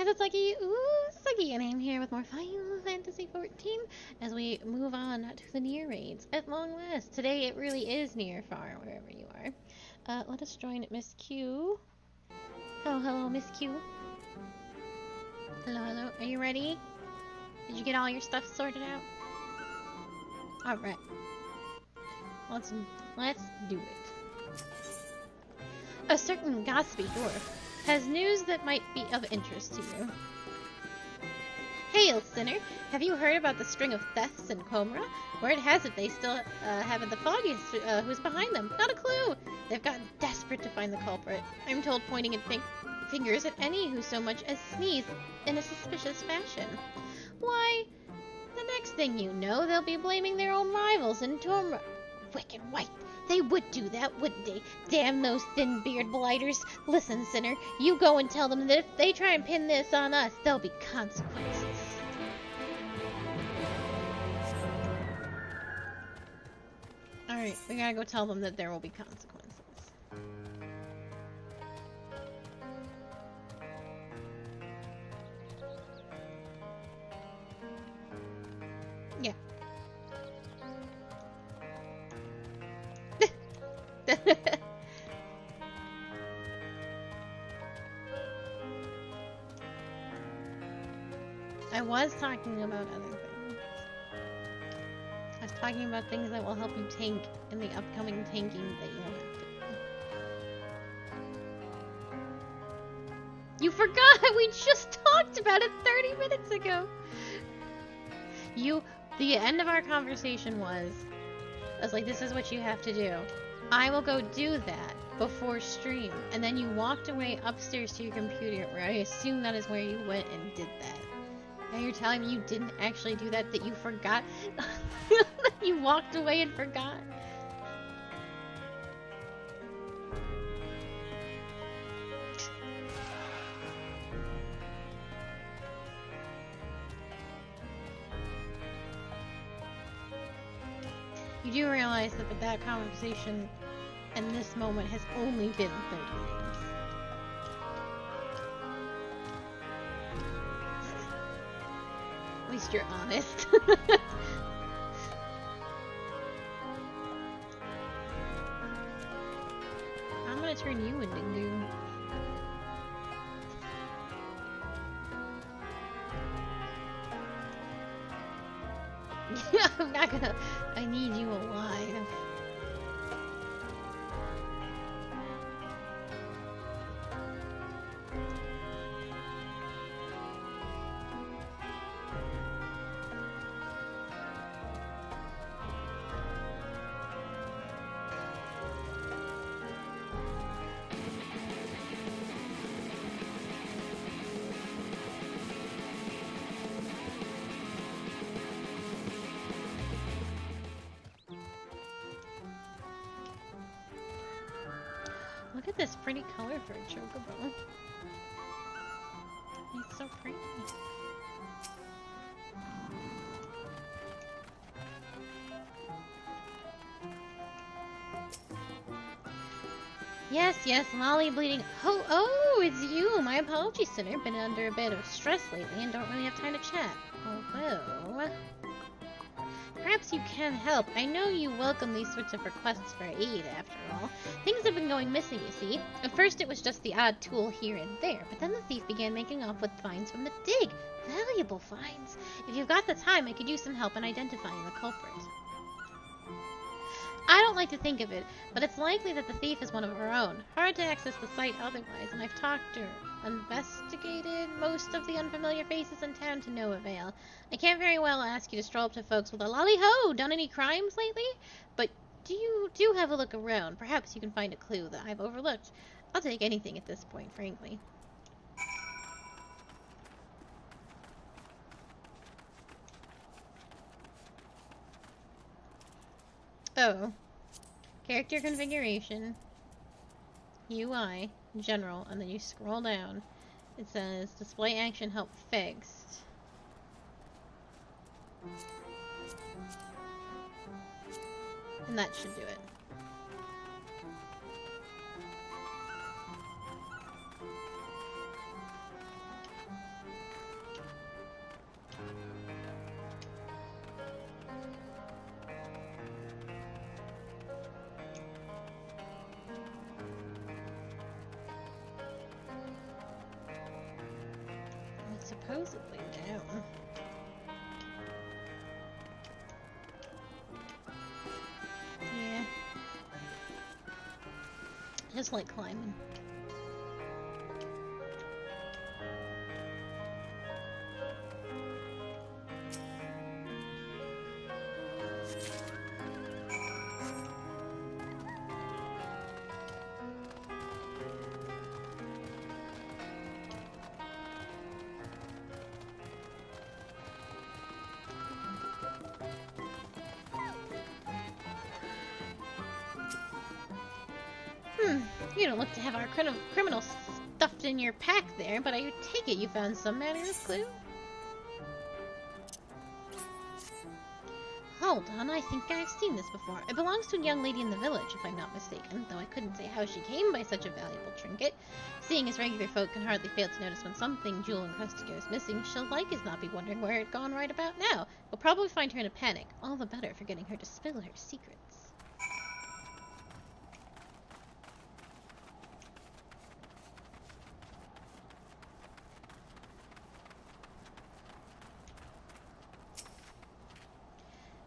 it's Sucky. Ooh, Sucky, and I'm here with more Final Fantasy XIV as we move on to the NieR raids at long last. Today it really is NieR faR, wherever you are. Let us join Miss Q. Oh, hello, Miss Q. Hello, hello. Are you ready? Did you get all your stuff sorted out? Alright. Let's do it. A certain gossipy dwarf has news that might be of interest to you. Hail, sinner! Have you heard about the string of thefts in Comra? Word has it they still haven't the foggiest who's behind them. Not a clue! They've gotten desperate to find the culprit. I'm told pointing at fingers at any who so much as sneeze in a suspicious fashion. Why, the next thing you know, they'll be blaming their own rivals in Tomra. Wicked white! They would do that, wouldn't they? Damn those thin-beard blighters. Listen, sinner, you go and tell them that if they try and pin this on us, there'll be consequences. Alright, we gotta go tell them that there will be consequences. Yeah. I was talking about other things. I was talking about things that will help you tank in the upcoming tanking that you'll have to do. You forgot! We just talked about it 30 minutes ago! The end of our conversation was, I was like, this is what you have to do. I will go do that before stream. And then you walked away upstairs to your computer, where I assume that is where you went and did that. Now you're telling me you didn't actually do that, that you forgot? You walked away and forgot? You do realize that that conversation and this moment has only been 30 minutes. At least you're honest. I'm gonna turn you into goo. I'm not gonna... I need you alive. Look at this pretty color for a chocobo. It's so pretty. Yes, Lolly bleeding. Oh, it's you! My apologies, sinner. Been under a bit of stress lately and don't really have time to chat. Although... perhaps you can help. I know you welcome these sorts of requests for aid, after all. Things have been going missing, you see. At first it was just the odd tool here and there, but then the thief began making off with finds from the dig. Valuable finds. If you've got the time, I could use some help in identifying the culprit. I don't like to think of it, but it's likely that the thief is one of our own. Hard to access the site otherwise, and I've talked to investigated most of the unfamiliar faces in town to no avail. I can't very well ask you to stroll up to folks with a lolly-ho! Done any crimes lately? But do have a look around. Perhaps you can find a clue that I've overlooked. I'll take anything at this point, frankly. Oh. Character configuration. UI. General. And then you scroll down. It says display action help fixed. And that should do it. supposedly down. Yeah. Just like climbing. You don't look to have our criminal stuffed in your pack there, but I take it you found some manner of clue? Hold on, I think I've seen this before. It belongs to a young lady in the village, if I'm not mistaken, though I couldn't say how she came by such a valuable trinket. Seeing as regular folk can hardly fail to notice when something jewel-encrusted goes missing, she'll like as not be wondering where it gone right about now. We'll probably find her in a panic, all the better for getting her to spill her secrets.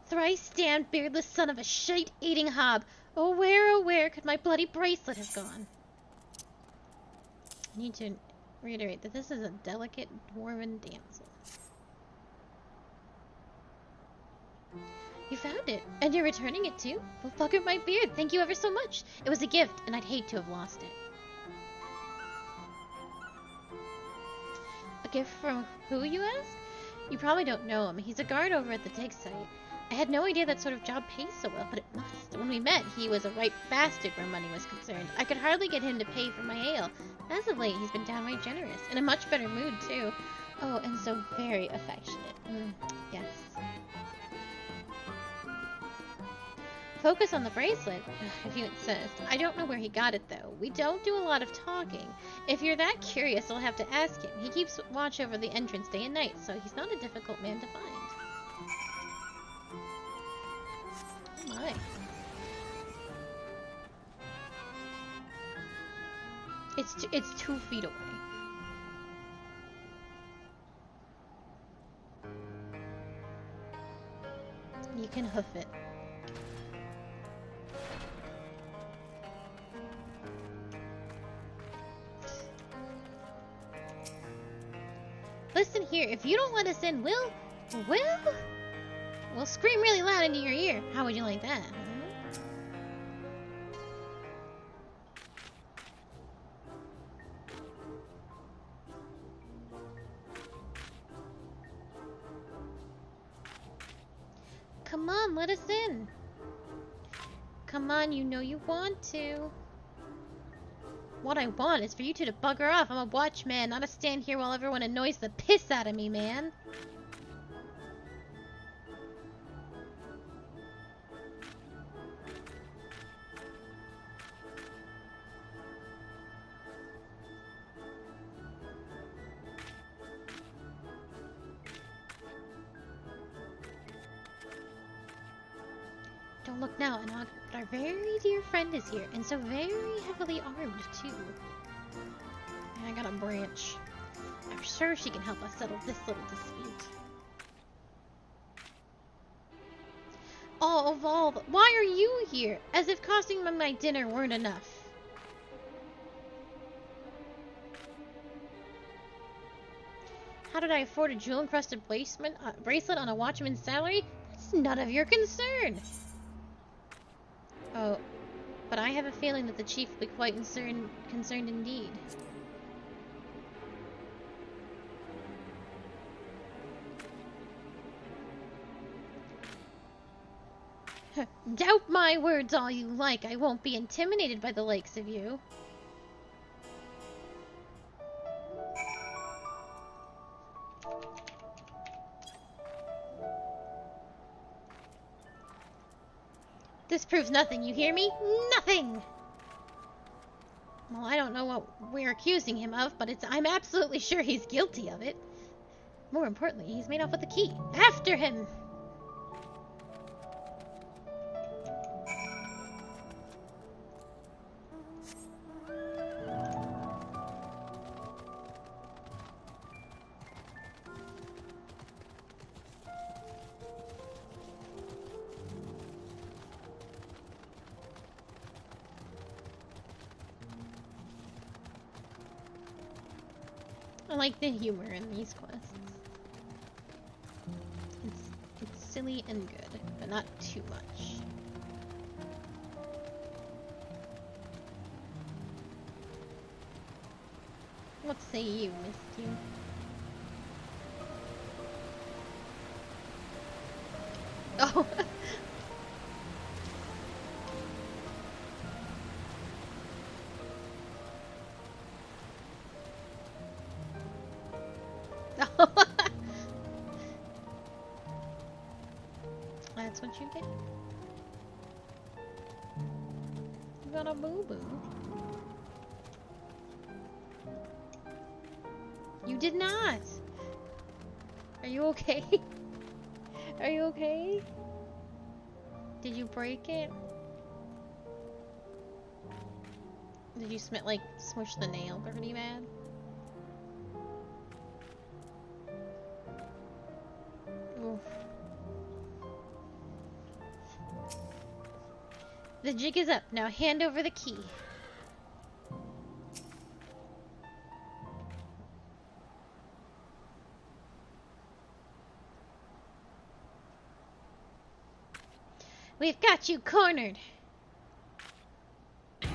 Thrice damned beardless son of a shite-eating hob! Oh where could my bloody bracelet have gone? I need to reiterate that this is a delicate dwarven damsel. You found it, and you're returning it too? Well, fuck at my beard, thank you ever so much. It was a gift, and I'd hate to have lost it. A gift from who, you ask? You probably don't know him. He's a guard over at the dig site. I had no idea that sort of job pays so well, but it must. When we met, he was a right bastard where money was concerned. I could hardly get him to pay for my ale. As of late, he's been downright generous. In a much better mood, too. Oh, and so very affectionate. Yes. Focus on the bracelet, if you insist. I don't know where he got it, though. We don't do a lot of talking. If you're that curious, I'll have to ask him. He keeps watch over the entrance day and night, so he's not a difficult man to find. Oh my. It's 2 feet away. You can hoof it. Listen here, if you don't let us in, we'll scream really loud into your ear. How would you like that? Come on, let us in. Come on, you know you want to. What I want is for you two to bugger off. I'm a watchman, not to stand here while everyone annoys the piss out of me, man. Don't look now, Anog, but our very dear friend is here, and so very heavily armed, too. And I got a branch. I'm sure she can help us settle this little dispute. Oh, Evolve, why are you here? As if costing me my dinner weren't enough. How did I afford a jewel-encrusted bracelet on a watchman's salary? That's none of your concern. Oh, but I have a feeling that the chief will be quite concerned indeed. Doubt my words all you like. I won't be intimidated by the likes of you. This proves nothing, you hear me? Nothing! Well, I don't know what we're accusing him of, but I'm absolutely sure he's guilty of it. More importantly, he's made off with the key. After him! I like the humor in these quests. It's silly and good, but not too much. What say you, Misty? Oh! That's what you get. You got a boo-boo. You did not! Are you okay? Are you okay? Did you break it? Did you smush the nail pretty bad? Oof. The jig is up. Now hand over the key. We've got you cornered. I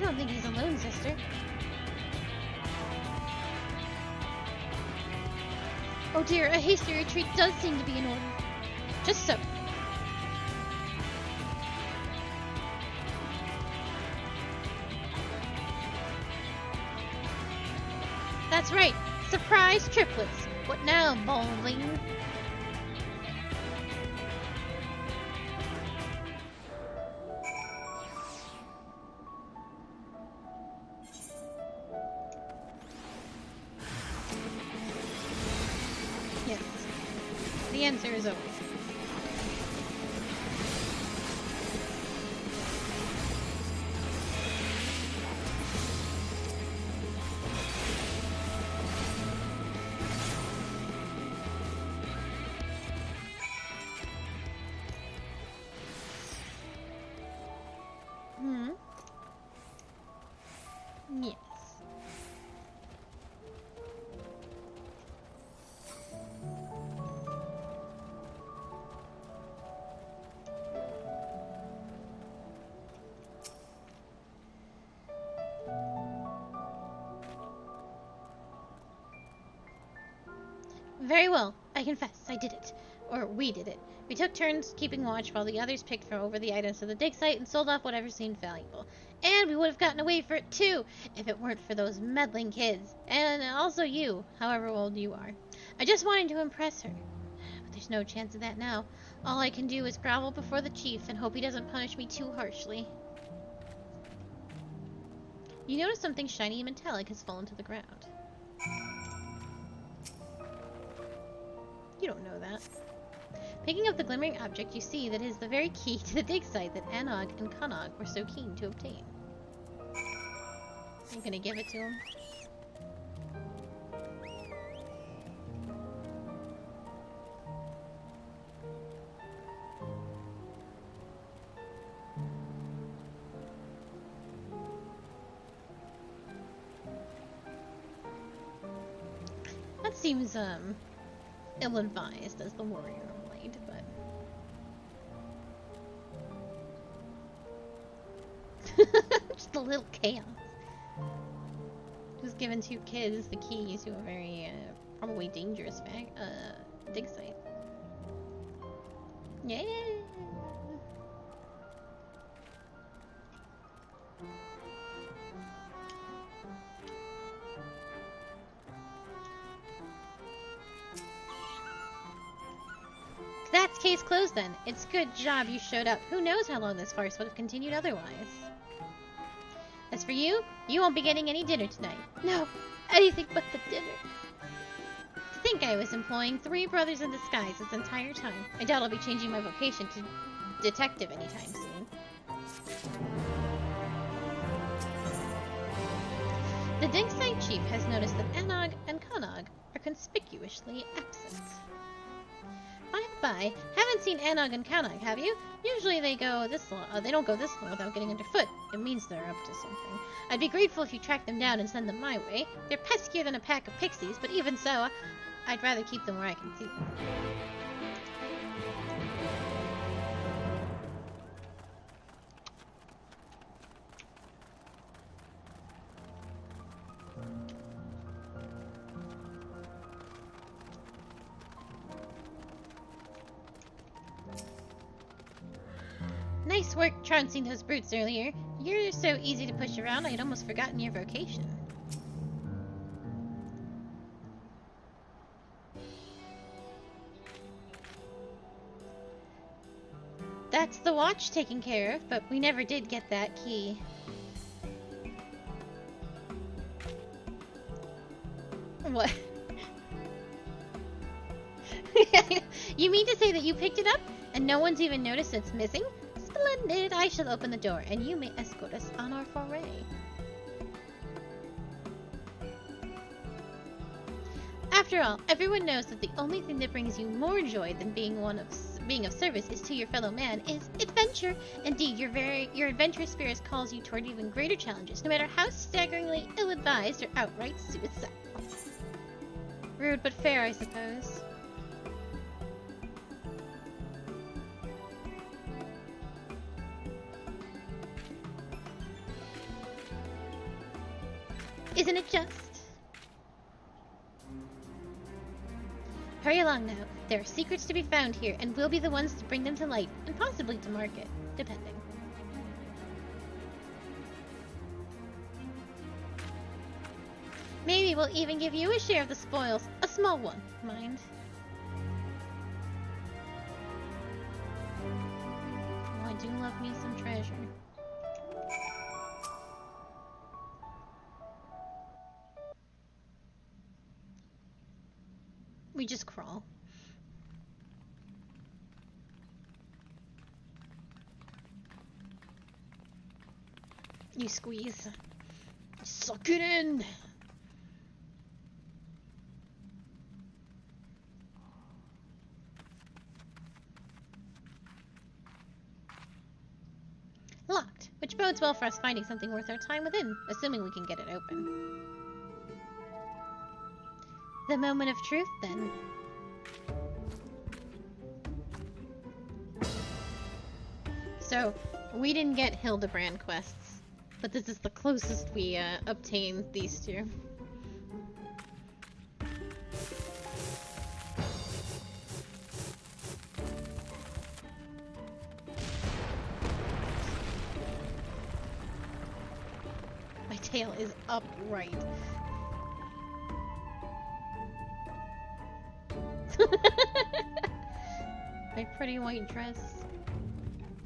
don't think he's alone, sister. Oh dear, a hasty retreat does seem to be in order. Just so. That's right. Surprise triplets. What now, balding? Yes. The answer is always. Yes. Very well. I confess, I did it. Or we did it. We took turns keeping watch while the others picked from over the items of the dig site and sold off whatever seemed valuable. And we would have gotten away for it too, if it weren't for those meddling kids. And also you, however old you are. I just wanted to impress her. But there's no chance of that now. All I can do is grovel before the chief and hope he doesn't punish me too harshly. You notice something shiny and metallic has fallen to the ground. You don't know that. Picking up the glimmering object, you see that it is the very key to the dig site that Anog and Kanog were so keen to obtain. I'm gonna give it to him. That seems, ill-advised as the warrior of light, but... just a little chaos. Just giving two kids the keys to a very, probably dangerous dig site. Yeah! That's case closed then. It's good job you showed up. Who knows how long this farce would have continued otherwise. As for you, you won't be getting any dinner tonight. No, anything but the dinner. To think I was employing 3 brothers in disguise this entire time. I doubt I'll be changing my vocation to detective anytime soon. The dig site chief has noticed that Anog and Kanog are conspicuously absent. Bye. Haven't seen Anog and Kanak, have you? Usually they go this long. They don't go this long without getting underfoot. It means they're up to something. I'd be grateful if you track them down and send them my way. They're peskier than a pack of pixies, but even so, I'd rather keep them where I can see them. Nice work trouncing those brutes earlier. You're so easy to push around, I'd almost forgotten your vocation. That's the watch taken care of, but we never did get that key. What? You mean to say that you picked it up, and no one's even noticed it's missing? Splendid! I shall open the door, and you may escort us on our foray. After all, everyone knows that the only thing that brings you more joy than being of service is to your fellow man is adventure. Indeed, your adventurous spirit calls you toward even greater challenges, no matter how staggeringly ill-advised or outright suicidal. Rude but fair, I suppose. Isn't it just? Hurry along now. There are secrets to be found here, and we'll be the ones to bring them to light, and possibly to market, depending. Maybe we'll even give you a share of the spoils. A small one, mind. Oh, I do love me some treasure. We just crawl. You squeeze. Suck it in! Locked, which bodes well for us finding something worth our time within, assuming we can get it open. The moment of truth, then. So, we didn't get Hildebrand quests, but this is the closest we obtained these two. My tail is upright. My pretty white dress.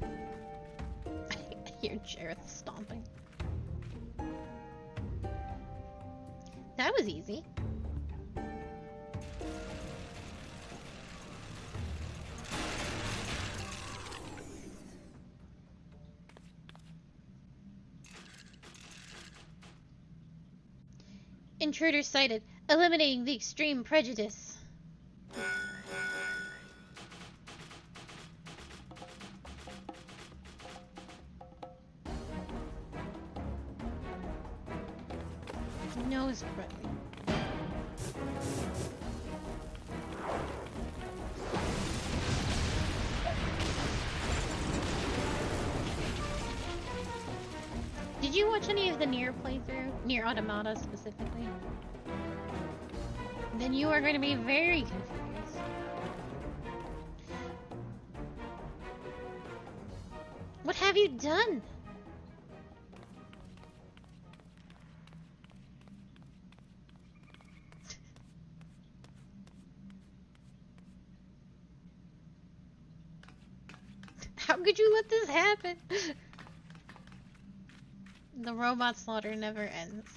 I hear Jareth stomping. That was easy. Intruder sighted, eliminating the extreme prejudice. Nose friendly. Did you watch any of the NieR playthrough? NieR Automata specifically? Then you are going to be very confused. What have you done? How could you let this happen? The robot slaughter never ends.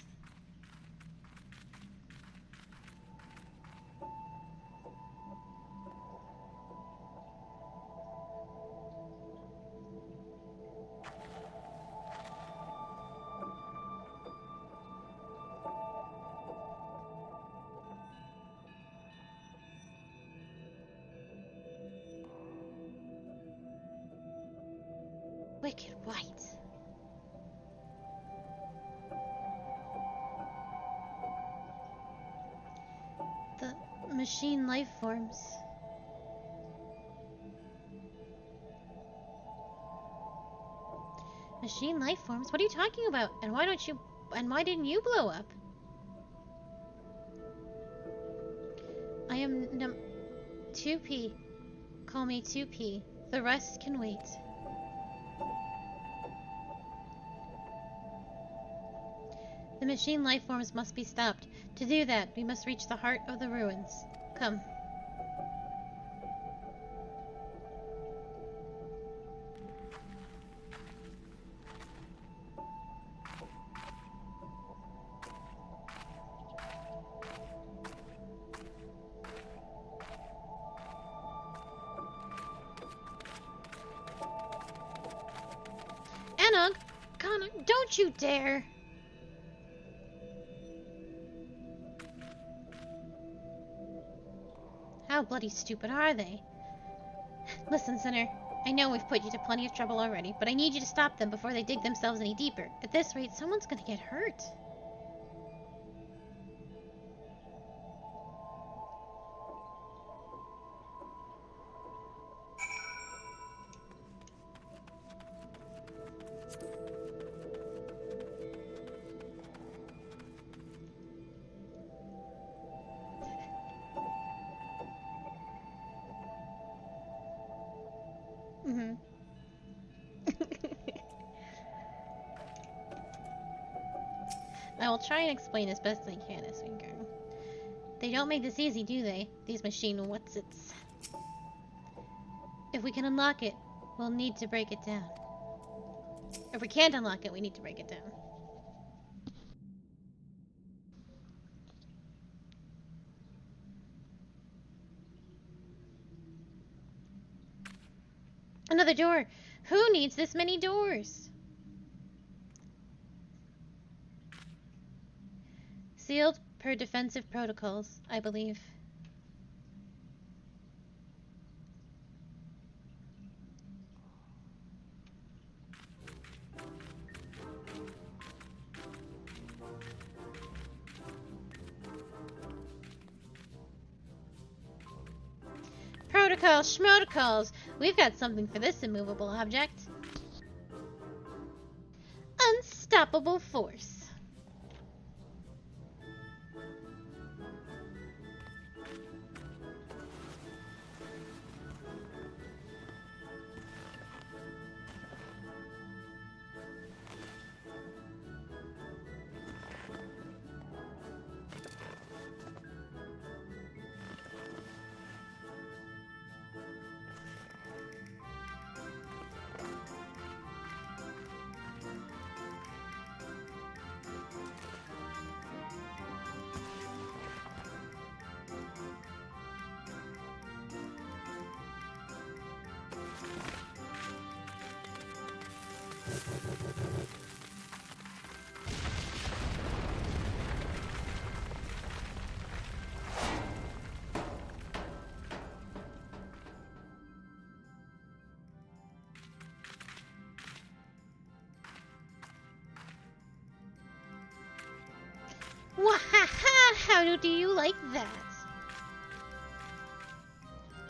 wicked white. The machine life forms. Machine life forms? What are you talking about? And why didn't you blow up? I am 2P. Call me 2P. The rest can wait. The machine life forms must be stopped. To do that, we must reach the heart of the ruins. Come. Annog! Connor, don't you dare! How bloody stupid are they? Listen, Sinner. I know we've put you to plenty of trouble already, but I need you to stop them before they dig themselves any deeper. At this rate, someone's gonna get hurt. I will try and explain as best I can as we go. They don't make this easy, do they? These machine what's-its. If we can unlock it, we'll need to break it down. If we can't unlock it, we need to break it down. Another door! Who needs this many doors? Sealed per defensive protocols, I believe. Protocols, schmotocols! We've got something for this immovable object. Unstoppable force. Wahaha! How do you like that?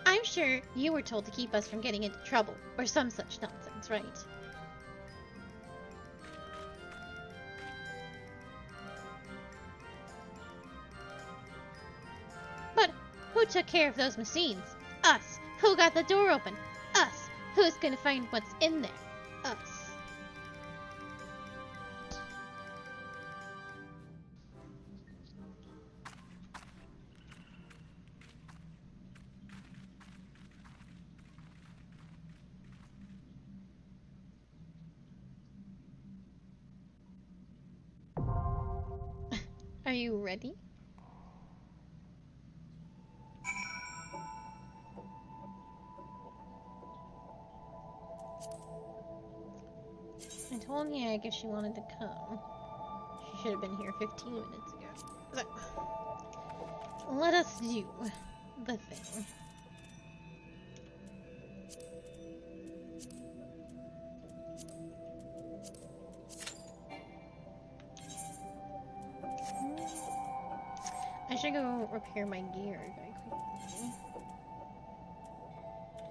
I'm sure you were told to keep us from getting into trouble, or some such nonsense, right? But who took care of those machines? Us. Who got the door open? Us. Who's gonna find what's in there? Us. Are you ready? I told Niag if she wanted to come. She should have been here 15 minutes ago. So, let us do the thing. should go repair my gear very quickly.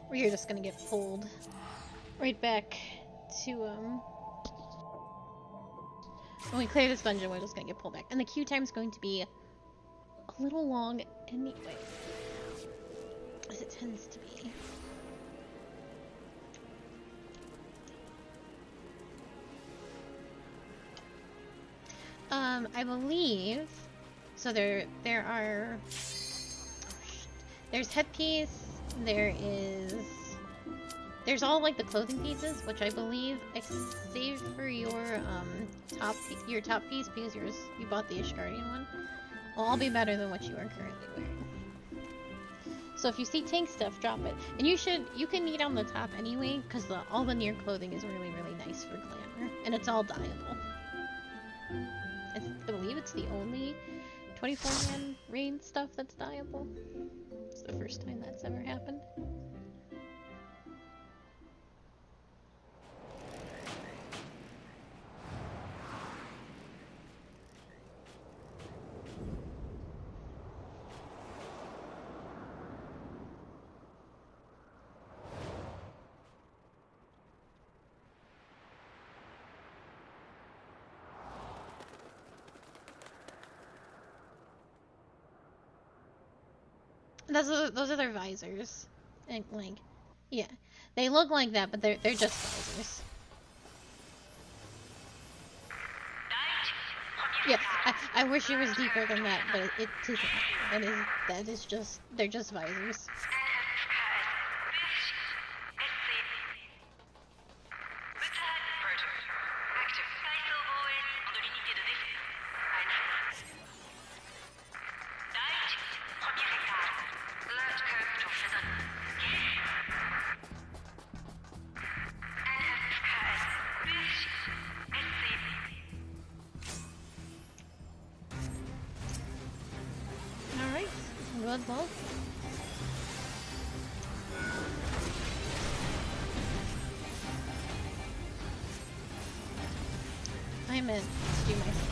Or you're just gonna get pulled right back to, when we clear this dungeon, we're just gonna get pulled back. And the queue time's going to be a little long anyway, as it tends to be. I believe, so there's headpiece, there's all like the clothing pieces, which I believe, save for your top piece, because you bought the Ishgardian one, will all be better than what you are currently wearing. So if you see tank stuff, drop it. And you can need on the top anyway, because all the NieR clothing is really, really nice for glamour, and it's all dyeable. I believe it's the only 24-man raid stuff that's dyeable. It's the first time that's ever happened. Those are their visors, and like, yeah, they look like that, but they're just visors. Yes, I wish it was deeper than that, but it isn't. They're just visors. Well, I meant to do myself.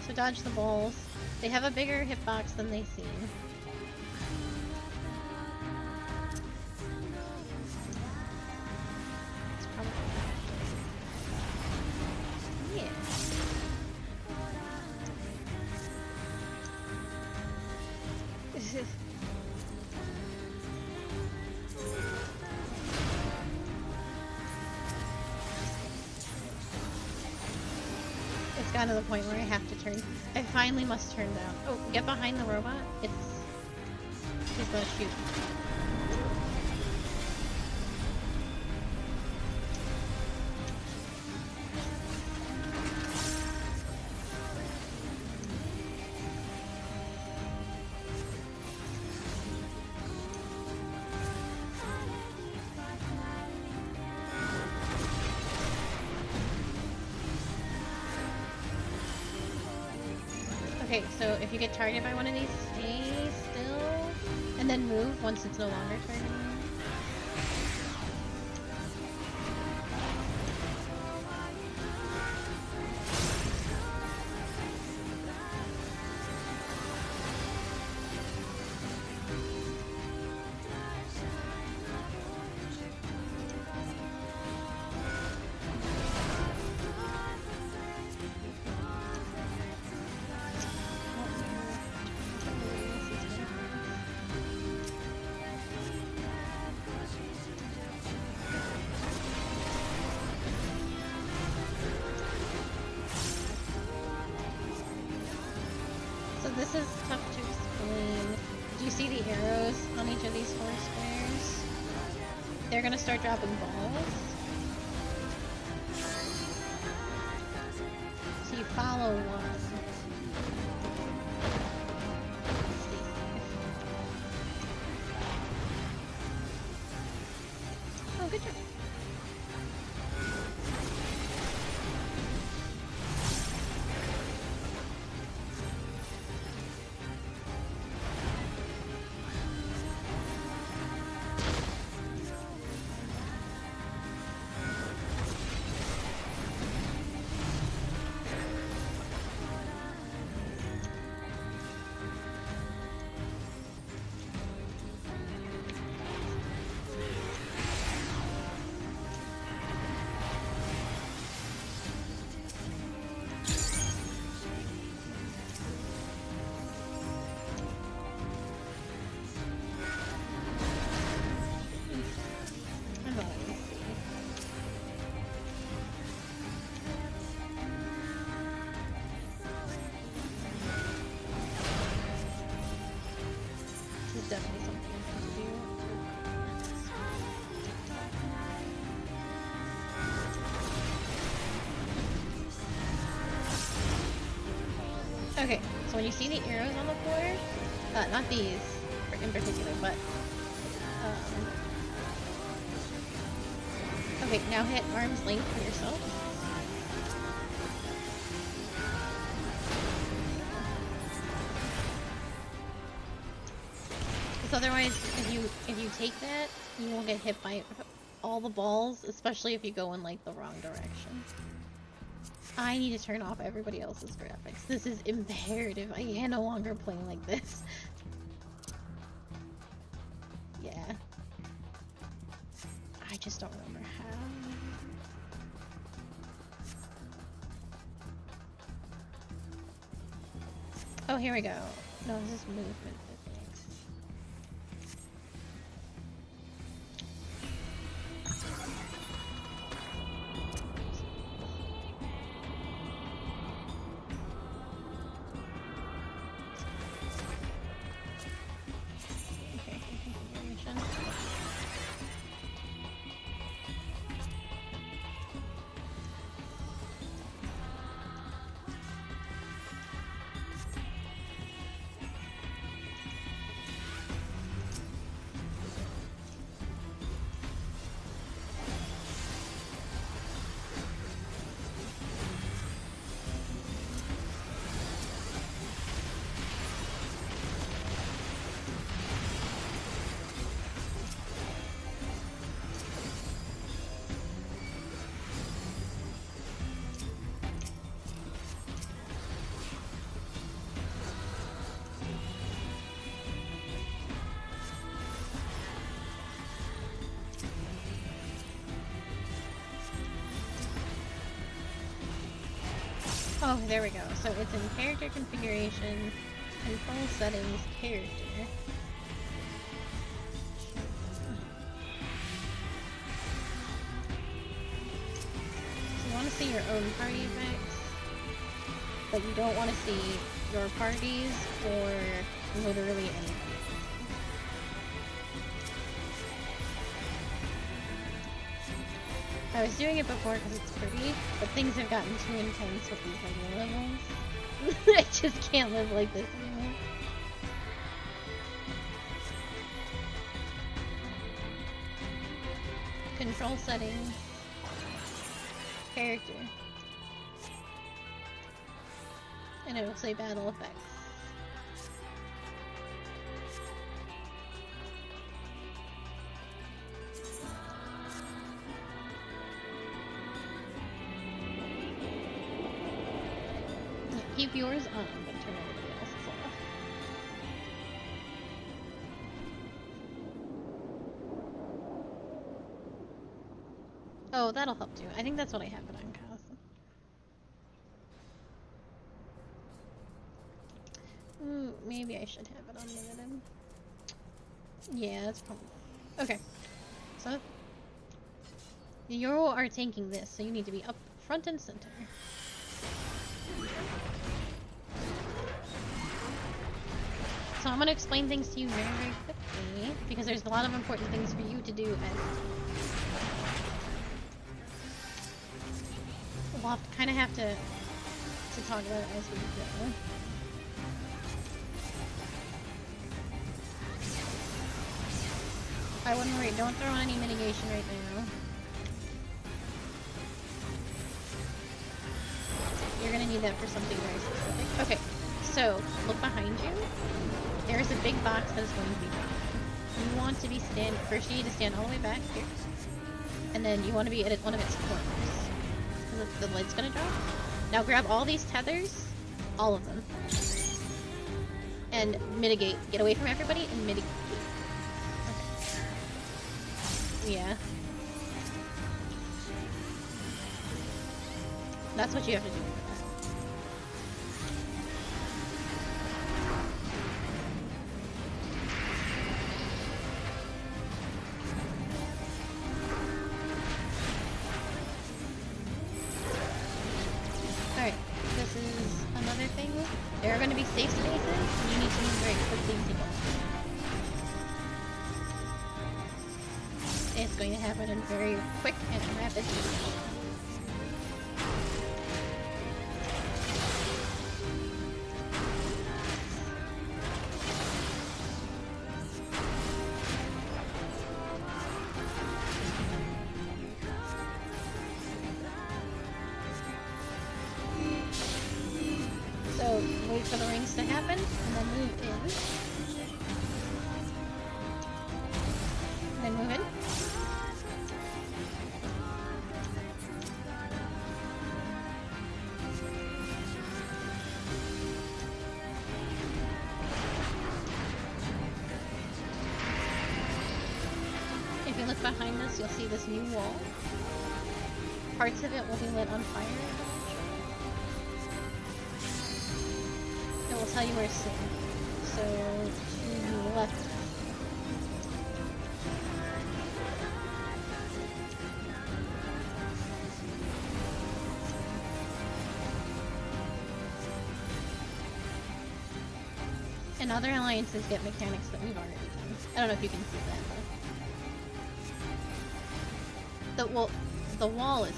So dodge the balls. They have a bigger hitbox than they seem. It's probably... yeah. It's gotten to the point where I have to turn. I finally must turn down. Oh, get behind the robot. He's gonna shoot. Okay, so if you get targeted by one of these, stay still, and then move once it's no longer targeting you. This is tough to explain. Do you see the arrows on each of these 4 squares? They're gonna start dropping balls. So you follow one. Stay safe. Oh, good job. Okay, so when you see the arrows on the floor, not these in particular, but okay, now hit arm's length for yourself. Because otherwise, if you take that, you won't get hit by all the balls, especially if you go in like the wrong direction. I need to turn off everybody else's graphics. This is imperative. I can no longer play like this. Yeah. I just don't remember how. Oh, here we go. No, this is movement physics. Okay, configuration. Oh, there we go. So it's in character configuration, control settings, character. So you want to see your own party effects, but you don't want to see your parties or literally anything. I was doing it before because it's pretty, but things have gotten too intense with these regular levels. I just can't live like this anymore. Control settings. Character. And it will say battle effects. Keep yours on, but turn everybody else's off. Oh, that'll help too. I think that's what I have it on, Kaz. Ooh, maybe I should have it unlimited. Yeah, that's probably... Okay. So... you are tanking this, so you need to be up front and center. So I'm going to explain things to you very, very quickly, because there's a lot of important things for you to do as... we'll kind of have to talk about it as we go. I wouldn't worry, don't throw on any mitigation right now. You're going to need that for something very specific. Okay, so look behind you. There is a big box that is going to be back. You want to be first you need to stand all the way back here. And then you want to be at one of its corners. The lid's gonna drop. Now grab all these tethers, all of them. And mitigate. Get away from everybody and mitigate. Okay. Yeah. That's what you have to do. There are going to be safe spaces, and you need to move very quickly to get them. It's going to happen in very quick and rapid succession. wait for the rings to happen, and then move in. And then move in. If you look behind us, you'll see this new wall. Parts of it will be lit on fire. It will tell you where to stand. So, to the left. And other alliances get mechanics that we've already done. I don't know if you can see that, but... the wall is...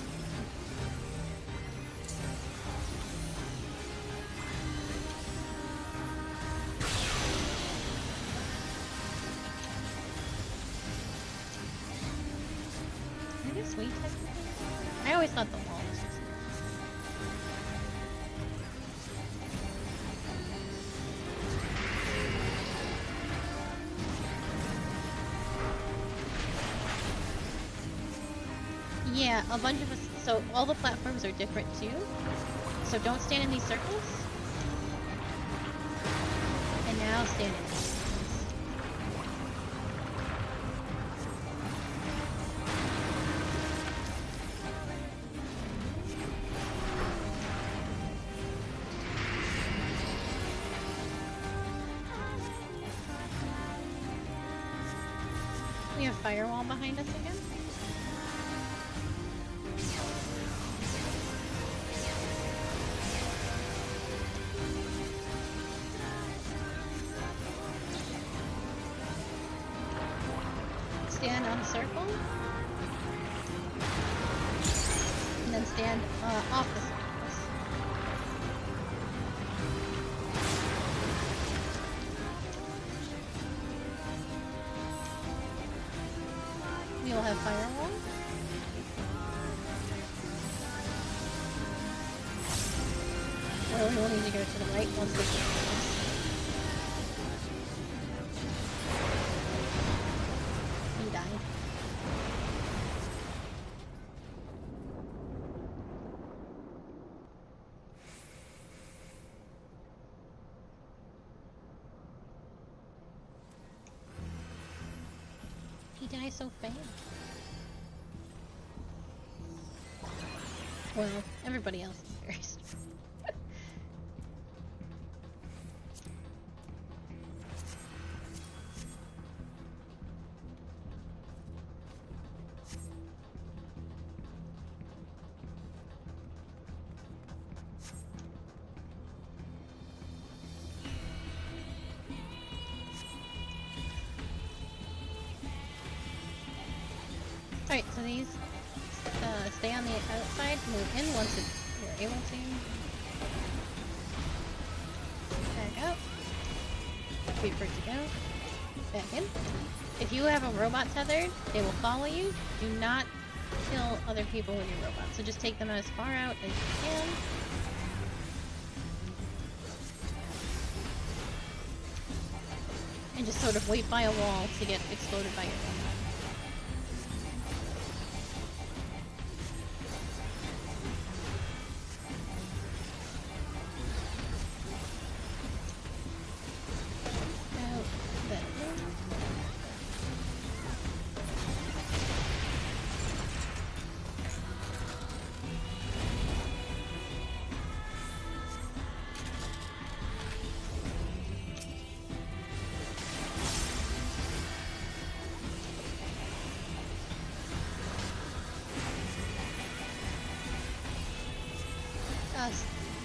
Maybe sweet type? I always thought the wall was just... Yeah, a bunch of us, so all the platforms are different too. So don't stand in these circles. And now stand in these. We have firewall behind us again. Stand on a circle, and then stand off the circles. We will have firewall. Well, we will need to go to the right once we get this. He dies so fast. Well, everybody else is first. Alright, so these stay on the outside, move in once you're able to. Back out. Wait for it to go. Back in. If you have a robot tethered, they will follow you. Do not kill other people with your robot, so just take them as far out as you can. And just sort of wait by a wall to get exploded by your robot.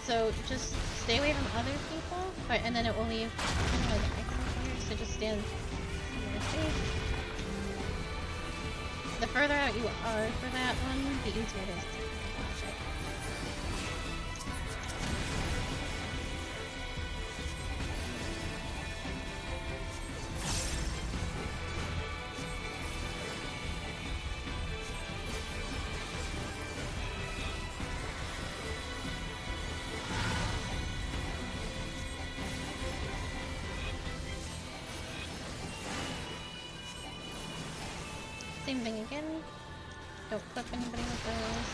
So just stay away from other people, right, and then it will leave kind of like an exit here, so just stand somewhere safe. The further out you are for that one, the easier it is to watch it. Same thing again. Don't clip anybody with those.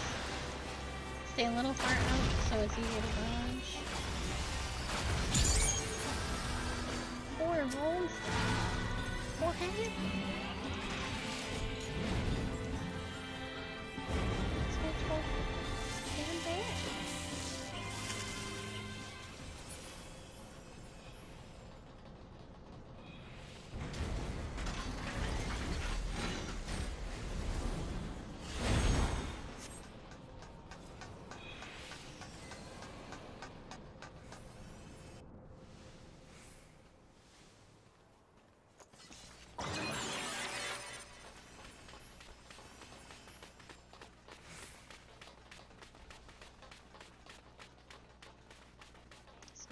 Stay a little far out so it's easier to dodge. 4 rolls. 4 hit.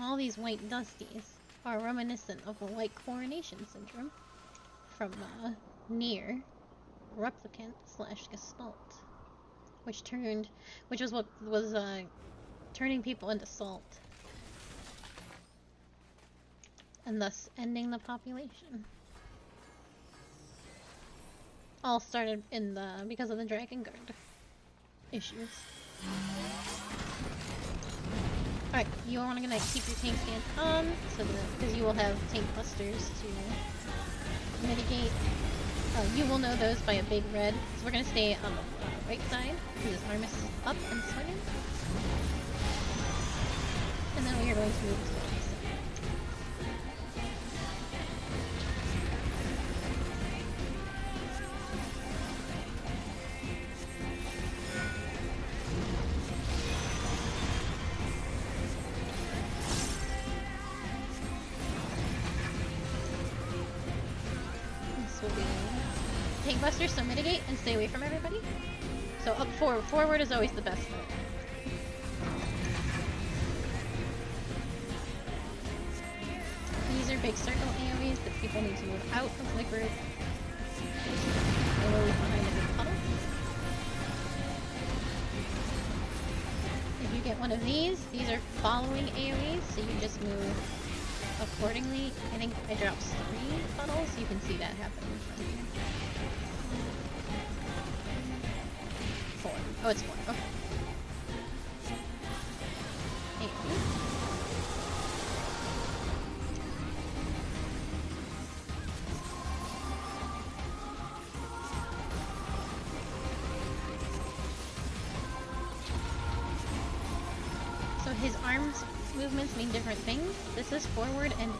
All these white dusties are reminiscent of the white coronation syndrome from NieR Replicant / Gestalt, which was what was turning people into salt, and thus ending the population. All started in because of the Dragon Guard issues. Alright, you are gonna keep your tank stand on, so because you will have tank busters to mitigate. You will know those by a big red. So we're gonna stay on the right side, because his arm is up and swinging. And then we are going to move to the left side. Buster, so mitigate and stay away from everybody. So up forward is always the best bet. These are big circle AoEs that people need to move out of the group. They will leave behind a big puddle. If you get one of these are following AoEs, so you just move accordingly. I think I dropped 3 puddles, you can see that happen in front of you. 4. Oh, it's 4. Okay. 8. So his arms movements mean different things. This is forward and in.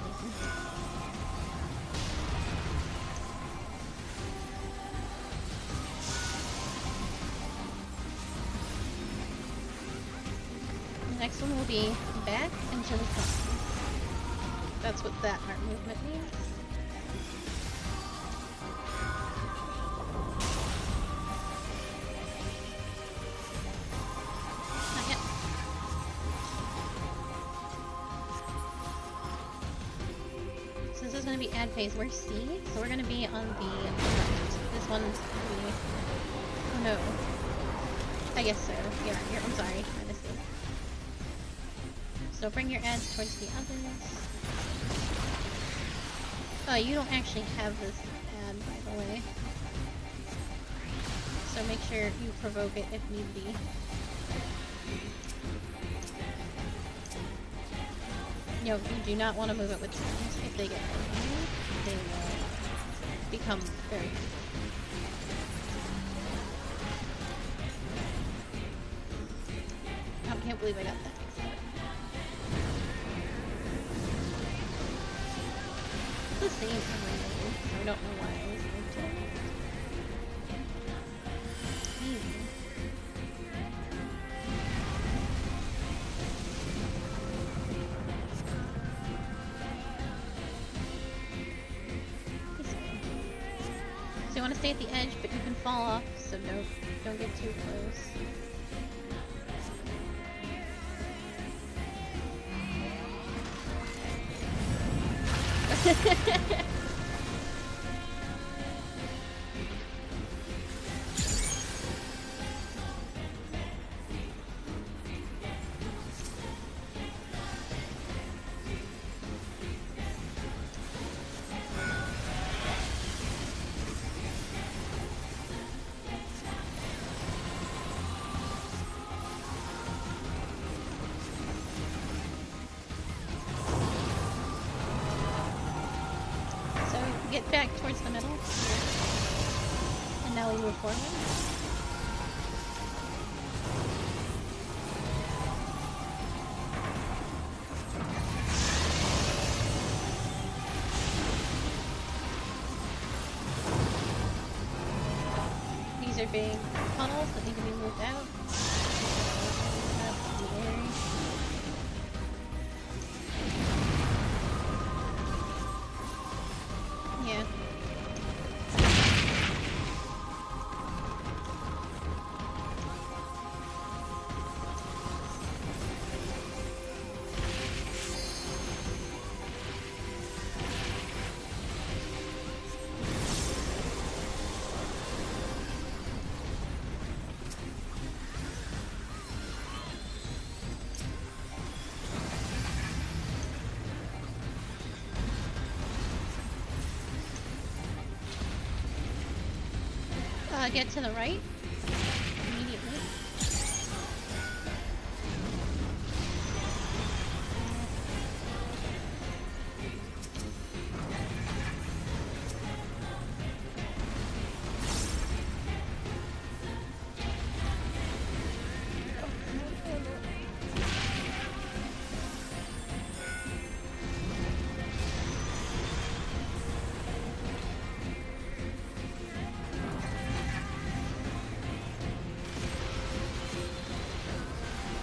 Next one will be back and to the front. That's what that arm movement means. Not yet. So this is going to be ad phase. We're C, so we're going to be on the left. This one's going to be... Oh no. I guess so. Here, I'm sorry. I missed it. So bring your ads towards the others. Oh, you don't actually have this ad, by the way. So make sure you provoke it if need be. You do not want to move it with teams. If they get angry, they will become very angry. I can't believe I got that. The same everywhere. I don't know why I was moved to it. So you want to stay at the edge, but you can fall off, so don't get too close. get back towards the middle. And now we move forward. These are big funnels that need to be moved out. That's the area. Yeah. Get to the right immediately.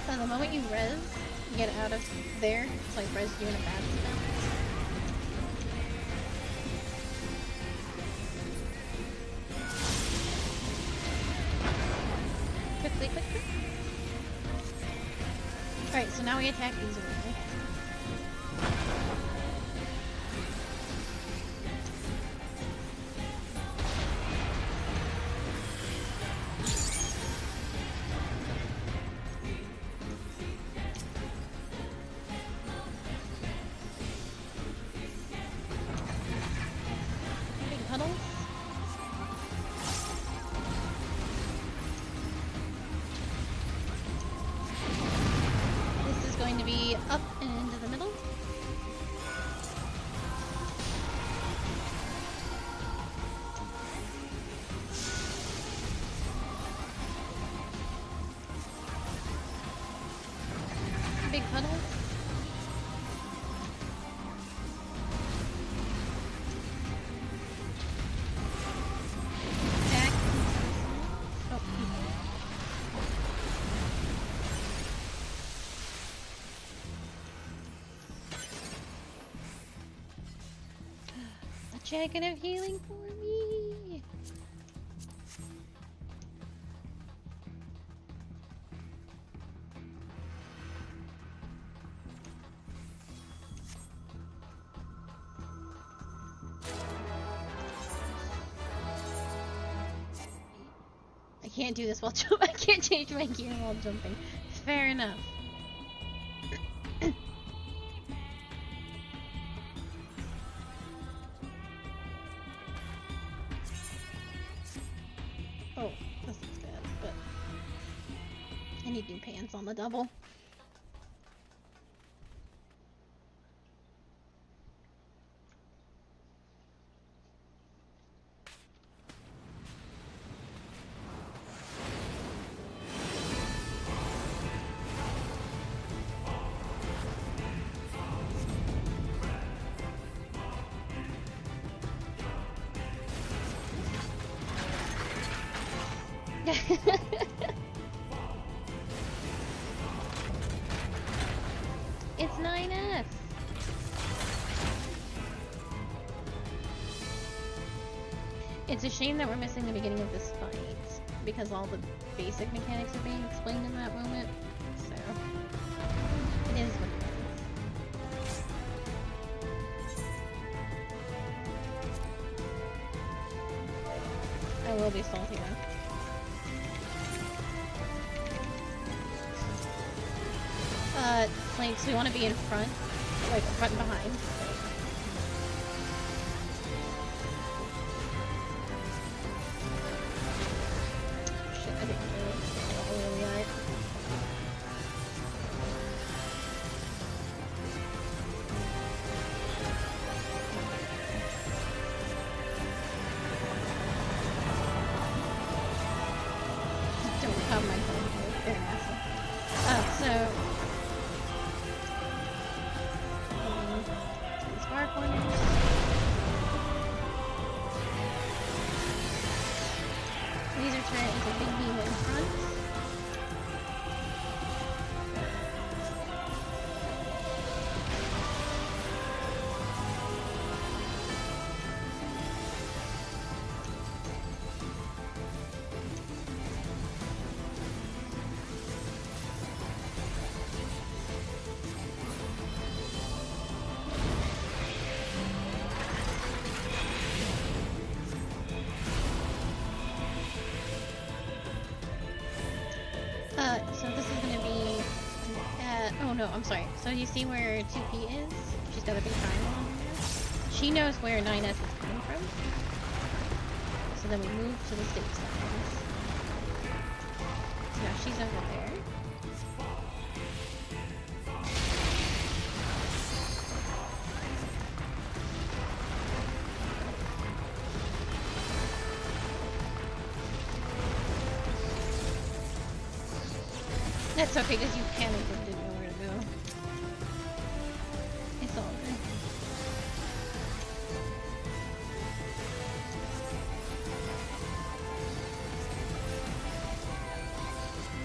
The moment you res, get out of there, it's like res you in a bad spell. Quickly. Alright, so now we attack these ones. Up and into the middle. Big puddles. Attack. Oh. Jacket of healing for me. I can't do this while jumping. I can't change my gear while jumping. Fair enough. Oh, this is bad, but I need new pants on the double. It's 9S. It's a shame that we're missing the beginning of this fight because all the basic mechanics are being explained in that moment. So it is what it is. I will be salty though. Like, so we want to be in front, like front and behind. Shit, I didn't know where we are. turret is a big beam in front. So this is gonna be, oh no, I'm sorry. So you see where 2P is? She's got a big triangle on there. She knows where 9S is coming from. So then we move to the safe side. So now she's over there. That's okay, because you panicked and didn't know where to go. It's all good.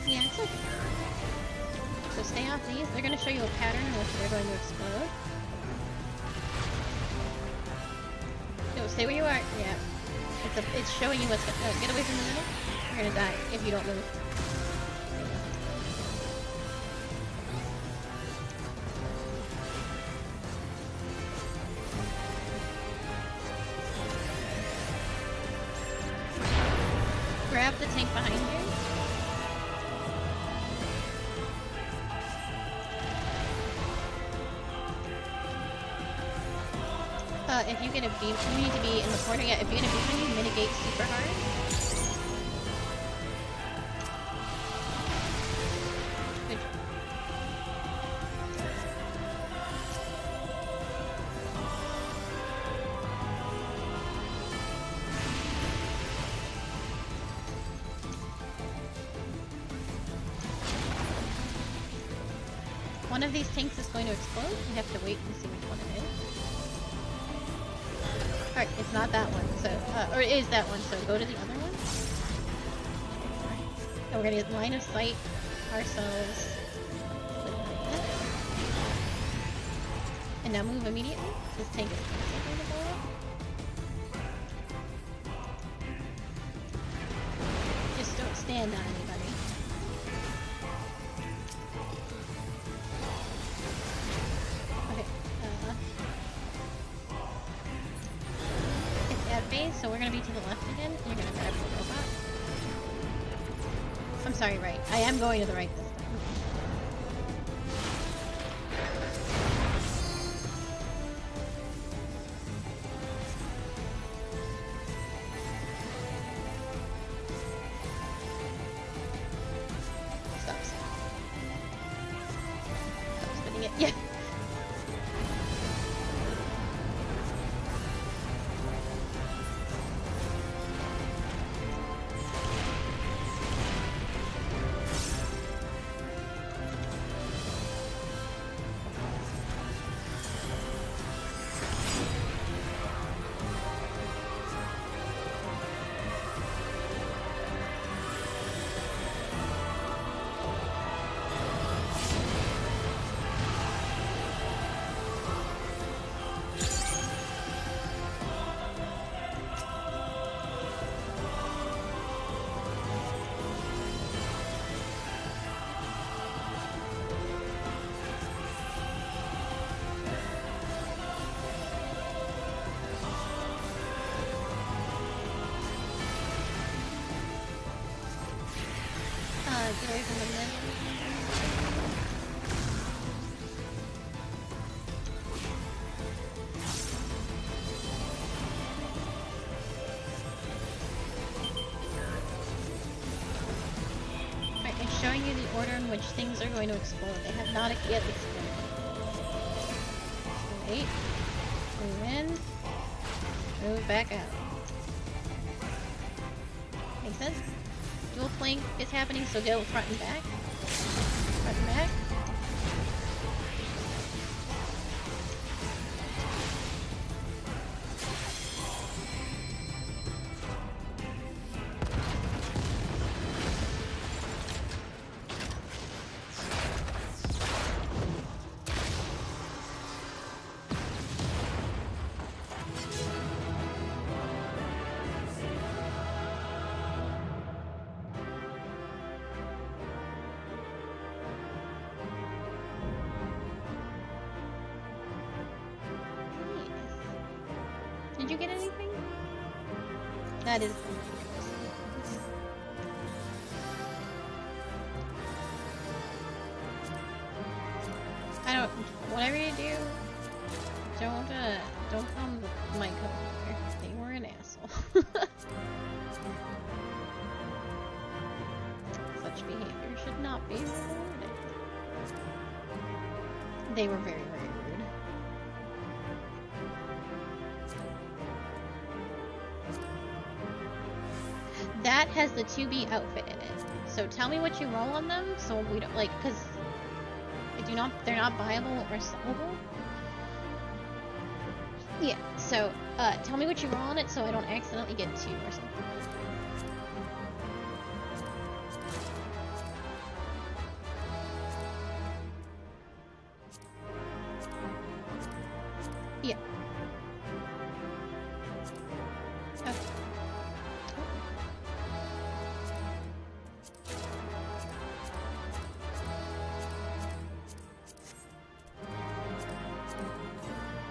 Yeah, it's okay. So stay off these. They're going to show you a pattern in which they're going to explode. No, stay where you are. Yeah. It's showing you what's... get away from the middle. You're going to die if you don't move. Grab the tank behind you. If you get a beam, you need to be in the corner. Yeah, if you get a beam, you mitigate super hard. Good. One of these tanks is going to explode. You have to wait and see which one it is. Alright, it's not that one, so, or it is that one, so go to the other one. And we're gonna get line of sight ourselves. And now move immediately. This tank is going to blow up. Just don't stand on anybody. So we're gonna be to the left again, and you're gonna grab the robot. I'm sorry, right. I am going to the right this time. Stop. Stop spinning it. Yeah. Get away from the middle. Alright, it's showing you the order in which things are going to explode. They have not yet exploded. Wait. Move in. Move back out. Make sense? Dual flank is happening, so go front and back. Front and back. Did you get anything? That is. I don't. Whatever you do, don't come my coworker. They were an asshole. Such behavior should not be rewarded. They were very, very rude. That has the 2B outfit in it. So tell me what you roll on them, so we don't like, because they're not buyable or sellable. Yeah. So tell me what you roll on it, so I don't accidentally get 2 or something. Yeah. Okay.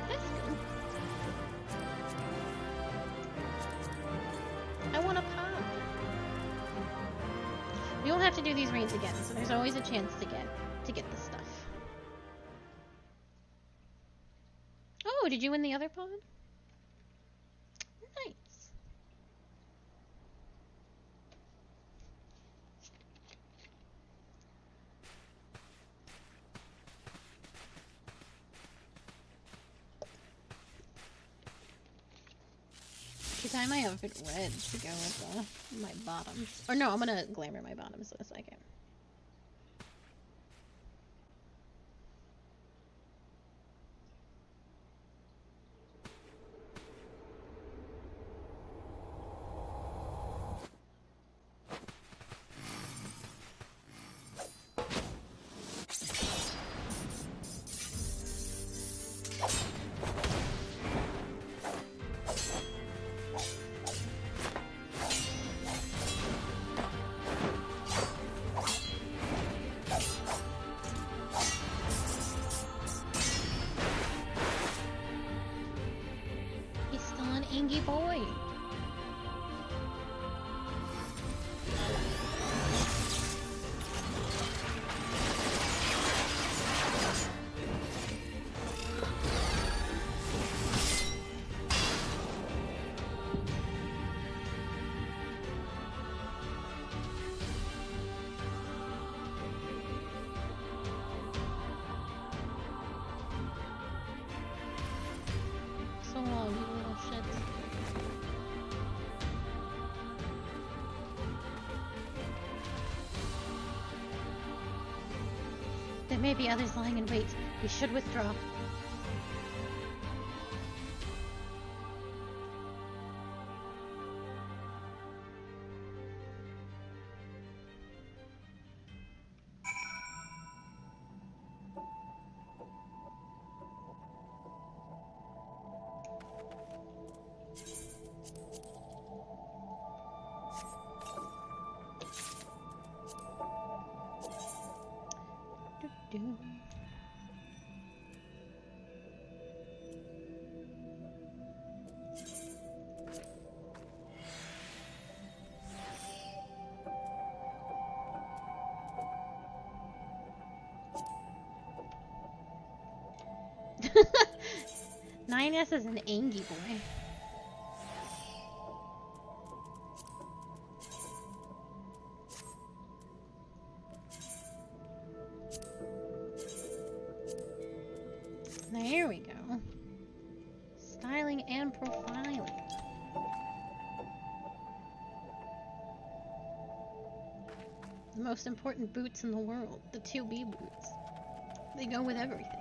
That's good. I want a pop. We won't have to do these raids again, so there's always a chance to get the stuff. Oh, did you win the other pod? Nice. Should dye my outfit red to go with my bottoms. Or no, I'm gonna glamour my bottoms in a second. Boy. So long, you little shits. There may be others lying in wait. We should withdraw. NieR is an angy boy. There we go. Styling and profiling. The most important boots in the world, the 2B boots. They go with everything.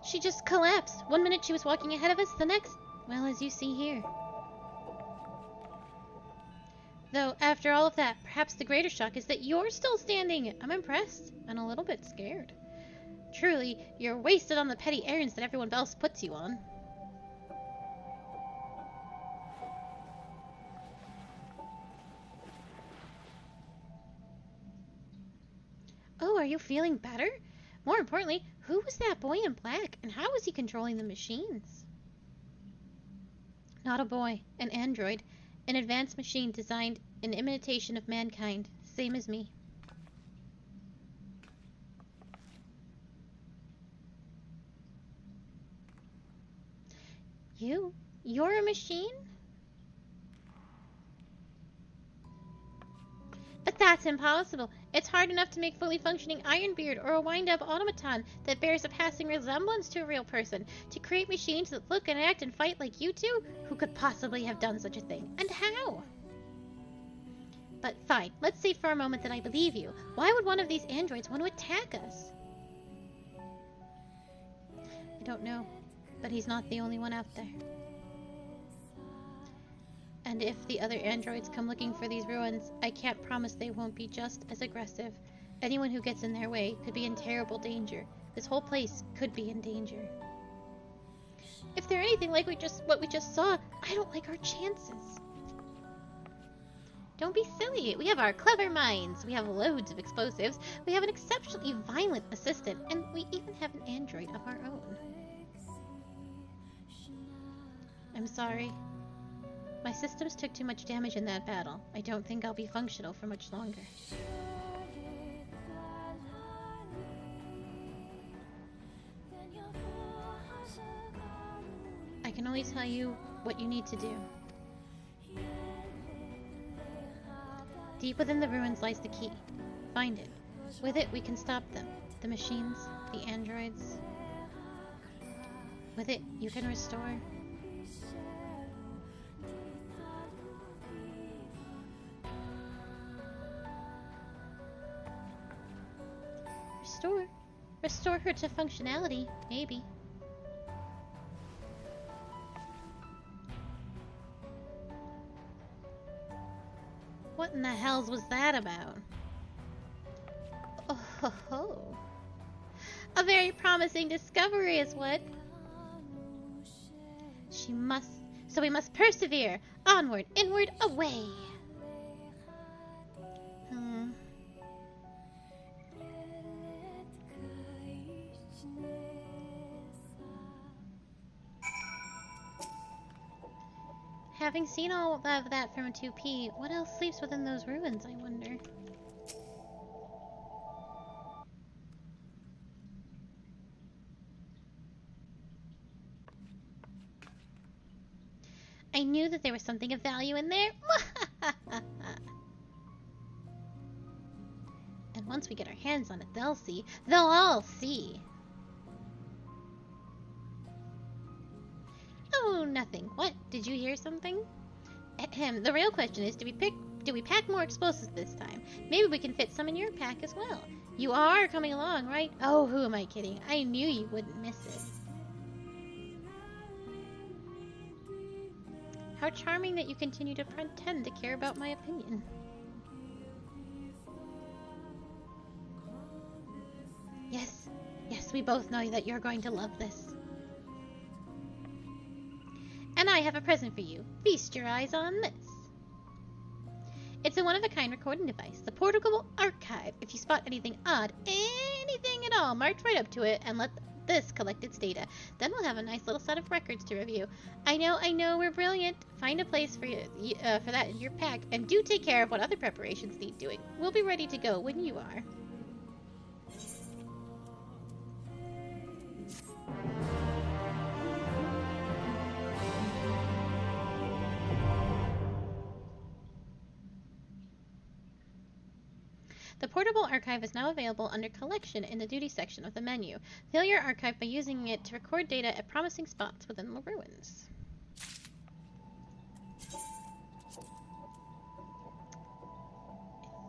She just collapsed. One minute she was walking ahead of us, the next, well, as you see here. Though, after all of that, perhaps the greater shock is that you're still standing. I'm impressed and a little bit scared. Truly, you're wasted on the petty errands that everyone else puts you on. are you feeling better? More importantly, who was that boy in black, and how was he controlling the machines? Not a boy, an android. An advanced machine designed in imitation of mankind, same as me. You're a machine? But that's impossible. It's hard enough to make fully functioning Ironbeard or a wind-up automaton that bears a passing resemblance to a real person. To create machines that look and act and fight like you two? Who could possibly have done such a thing? And how? But fine, let's say for a moment that I believe you. Why would one of these androids want to attack us? I don't know, but he's not the only one out there. And if the other androids come looking for these ruins, I can't promise they won't be just as aggressive. Anyone who gets in their way could be in terrible danger. This whole place could be in danger. If they're anything like what we just saw, I don't like our chances. Don't be silly. We have our clever minds. We have loads of explosives. We have an exceptionally violent assistant. And we even have an android of our own. I'm sorry. My systems took too much damage in that battle. I don't think I'll be functional for much longer. I can only tell you what you need to do. Deep within the ruins lies the key. Find it. With it, we can stop them. The machines, the androids. With it, you can restore. Restore her to functionality, maybe. What in the hells was that about? Oh ho ho. A very promising discovery is what? So we must persevere. Onward, inward, away. Having seen all of that from a 2P, what else sleeps within those ruins, I wonder? I knew that there was something of value in there. And once we get our hands on it, they'll see. They'll all see. Oh, nothing. What? Did you hear something? Ahem. The real question is, do we pack more explosives this time? Maybe we can fit some in your pack as well. You are coming along, right? Oh, who am I kidding? I knew you wouldn't miss it. How charming that you continue to pretend to care about my opinion. Yes, we both know that you're going to love this. And I have a present for you. Feast your eyes on this. It's a one-of-a-kind recording device, the portable archive. If you spot anything odd, anything at all, march right up to it and let this collect its data. Then we'll have a nice little set of records to review. I know, we're brilliant. Find a place for that in your pack, and do take care of what other preparations need doing. We'll be ready to go when you are. The portable archive is now available under Collection in the Duty section of the menu. Fill your archive by using it to record data at promising spots within the ruins.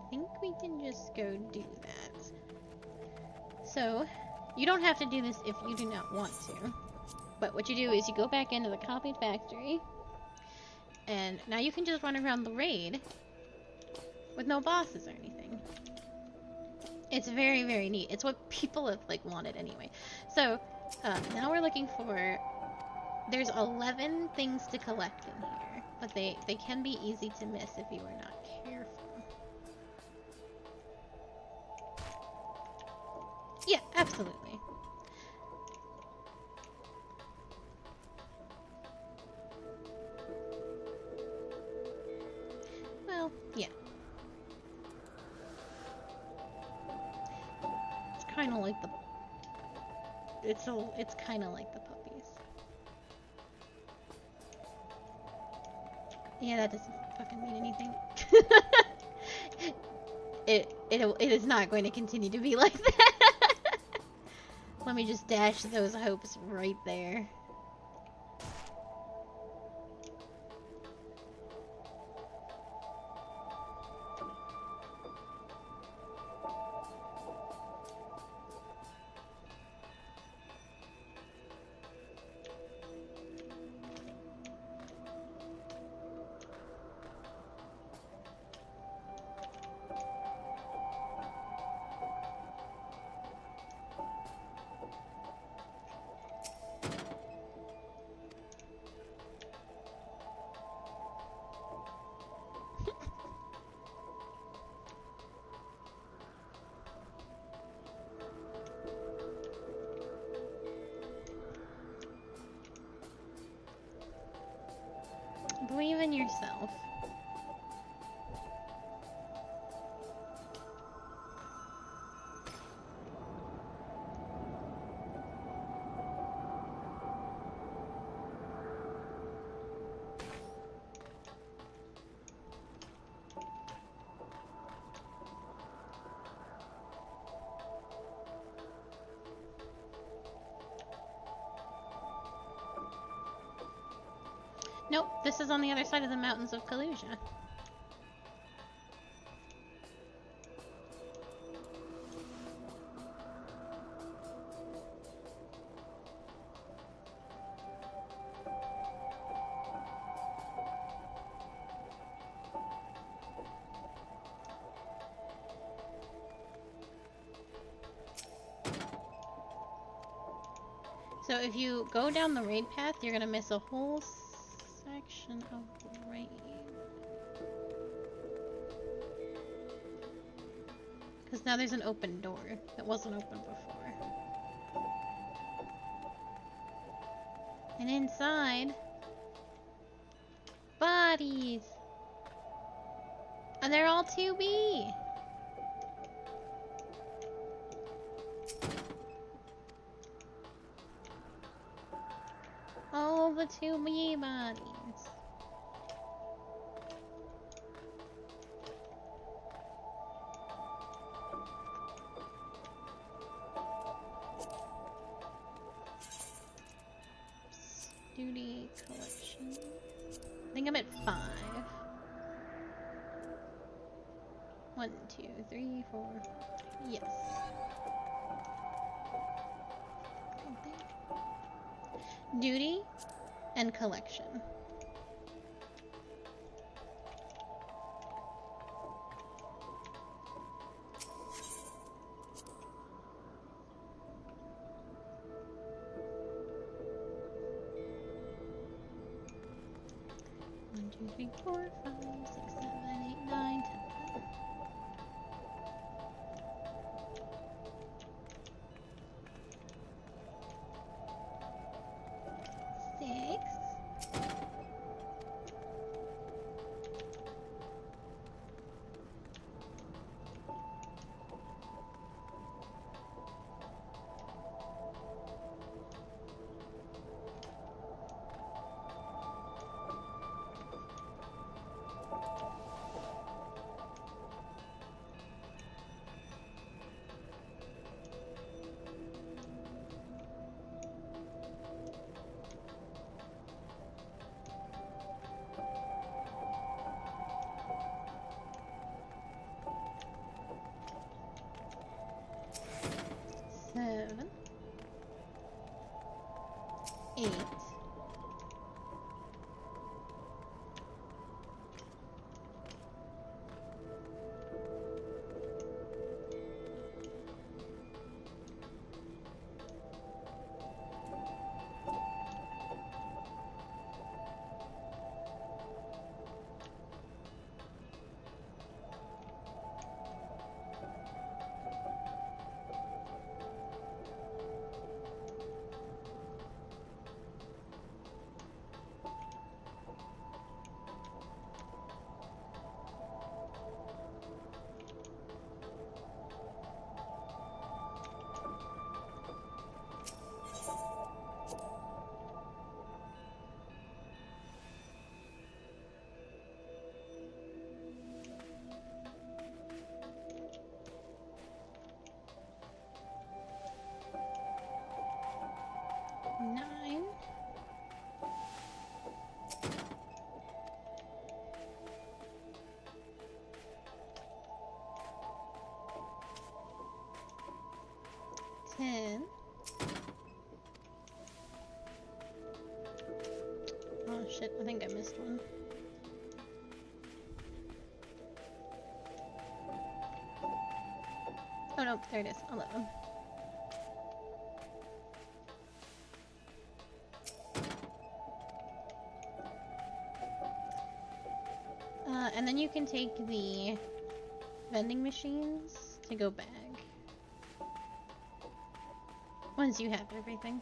I think we can just go do that. So, you don't have to do this if you do not want to. But what you do is you go back into the copied factory, and now you can just run around the raid with no bosses or anything. It's very, very neat. It's what people have, wanted anyway. So, now we're looking for... There's 11 things to collect in here. But they can be easy to miss if you are not careful. Absolutely. Well, yeah. It's kind of like the... It's kind of like the puppies. Yeah, that doesn't fucking mean anything. It is not going to continue to be like that. Let me just dash those hopes right there. Believe in yourself. Nope, this is on the other side of the mountains of Kalusia. So if you go down the raid path, you're gonna miss a whole section of raid. Because now there's an open door that wasn't open before. And inside... bodies! And they're all 2B! All the 2B bodies. Duty collection. I think I'm at 5. 1, 2, 3, 4. Yes. Duty and collection. One, two, three, 4, 5, 6, 7, 8, 9, 10. Seven, 8, 10. Oh shit, I think I missed one. Oh no, there it is. 11. And then you can take the vending machines to go bag. Once you have everything.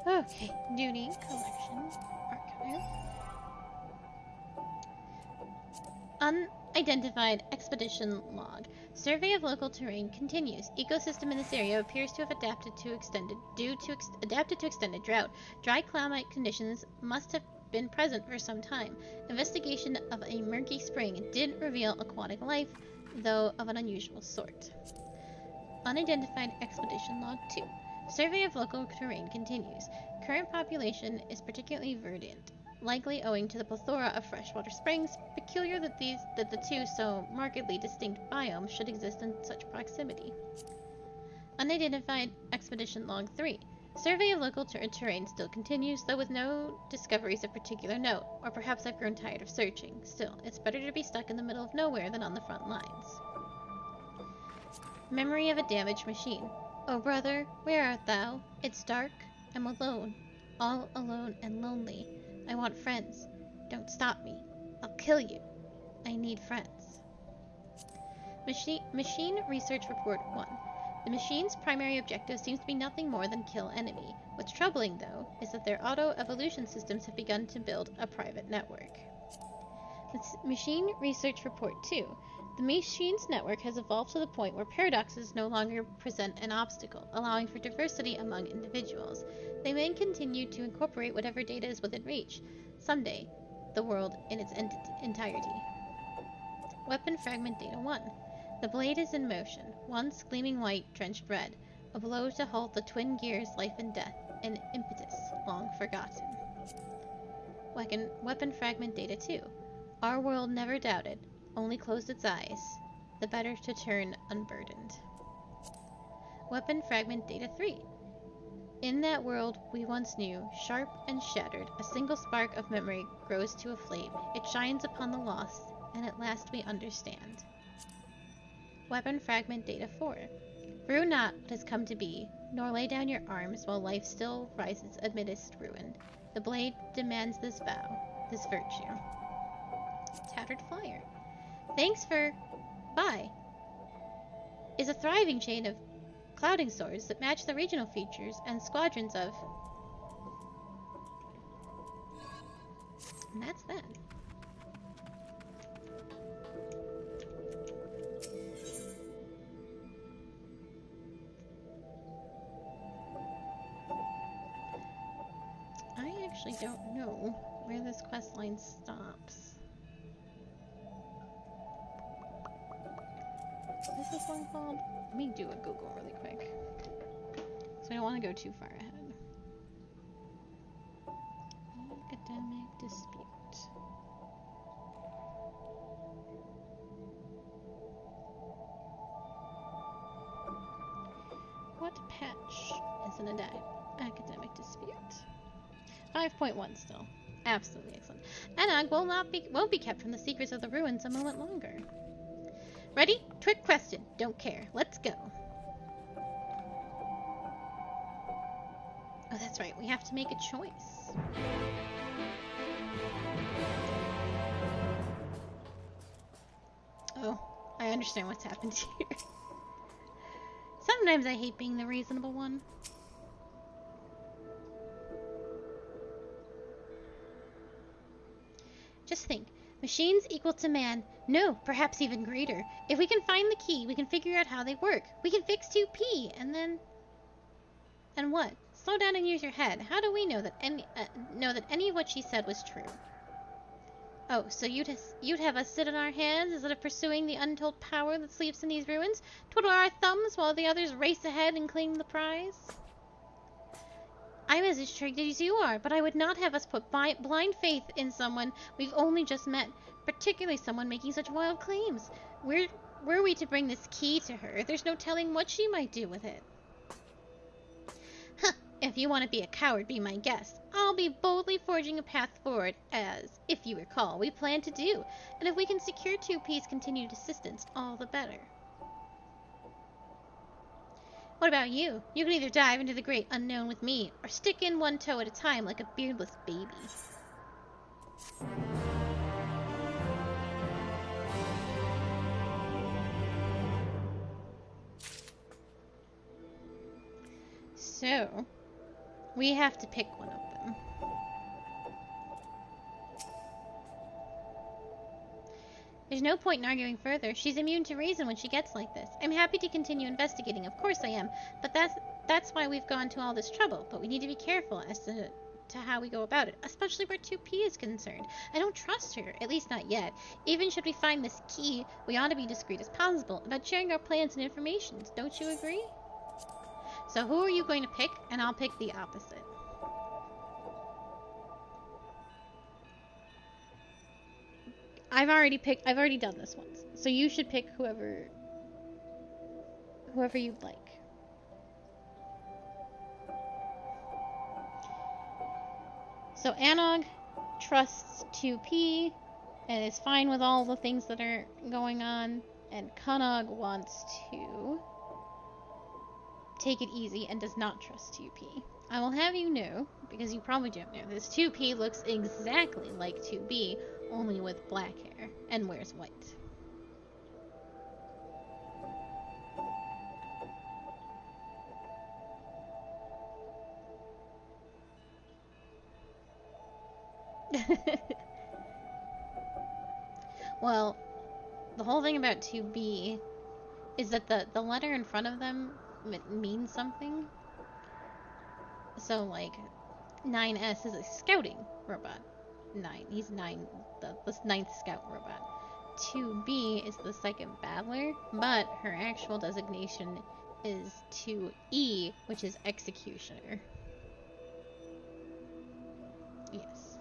Okay, duty, collection, archive. Unidentified expedition log. Survey of local terrain continues. Ecosystem in this area appears to have adapted to extended drought. Dry climate conditions must have been present for some time. Investigation of a murky spring didn't reveal aquatic life, though of an unusual sort. Unidentified expedition log 2. Survey of local terrain continues. Current population is particularly verdant, likely owing to the plethora of freshwater springs. Peculiar that the two so markedly distinct biomes should exist in such proximity. Unidentified expedition log 3. Survey of local terrain still continues, though with no discoveries of particular note, or perhaps I've grown tired of searching. Still, it's better to be stuck in the middle of nowhere than on the front lines. Memory of a damaged machine. Oh brother, where art thou? It's dark. I'm alone. All alone and lonely. I want friends. Don't stop me. I'll kill you. I need friends. Machine Research Report 1. The machine's primary objective seems to be nothing more than kill enemy. What's troubling, though, is that their auto-evolution systems have begun to build a private network. Machine Research Report 2. The machine's network has evolved to the point where paradoxes no longer present an obstacle, allowing for diversity among individuals. They may continue to incorporate whatever data is within reach. Someday, the world in its entirety. Weapon Fragment Data 1. The blade is in motion, once gleaming white, drenched red. A blow to halt the twin gears' life and death, an impetus long forgotten. Weapon Fragment Data 2. Our world never doubted, only closed its eyes, the better to turn unburdened. Weapon Fragment Data 3. In that world we once knew, sharp and shattered, a single spark of memory grows to a flame. It shines upon the lost, and at last we understand. Weapon Fragment Data 4. Rue not what has come to be, nor lay down your arms while life still rises amidst ruin. The blade demands this vow, this virtue. Tattered Flyer. Thanks for... Bye. Is a thriving chain of clouding swords that match the regional features and squadrons of... And that's that. I actually don't know where this quest line stops. What is this one called? Let me do a Google really quick. So I don't want to go too far ahead. Academic dispute. What patch is an academic dispute? 5.1 still. Absolutely excellent. Anag won't be kept from the secrets of the ruins a moment longer. Ready? Trick question. Don't care. Let's go. Oh, that's right. We have to make a choice. Oh, I understand what's happened here. Sometimes I hate being the reasonable one. Just think. Machines equal to man. No, perhaps even greater. If we can find the key, we can figure out how they work. We can fix 2P, and then... And what? Slow down and use your head. How do we know that any of what she said was true? Oh, so you'd have us sit on our hands instead of pursuing the untold power that sleeps in these ruins? Twiddle our thumbs while the others race ahead and claim the prize? I'm as intrigued as you are, but I would not have us put blind faith in someone we've only just met, particularly someone making such wild claims. Were we to bring this key to her, there's no telling what she might do with it. Huh, if you want to be a coward, be my guest. I'll be boldly forging a path forward, as, if you recall, we plan to do. And if we can secure 2P's continued assistance, all the better. What about you? You can either dive into the great unknown with me, or stick in one toe at a time like a beardless baby. So, we have to pick one of them. There's no point in arguing further. She's immune to reason when she gets like this. I'm happy to continue investigating, of course I am, but that's why we've gone to all this trouble. But we need to be careful as to how we go about it, especially where 2P is concerned. I don't trust her, at least not yet. Even should we find this key, we ought to be discreet as possible about sharing our plans and information. Don't you agree? So who are you going to pick? And I'll pick the opposite. I've already done this once. So you should pick whoever you'd like. So Anog trusts 2P and is fine with all the things that are going on, and Kanog wants to take it easy and does not trust 2P. I will have you know, because you probably don't know, this 2P looks exactly like 2B, only with black hair, and wears white. Well, the whole thing about 2B is that the letter in front of them means something. So, like, 9S is a scouting robot. He's 9, the 9th scout robot. 2B is the 2nd battler, but her actual designation is 2E, which is executioner. Yes.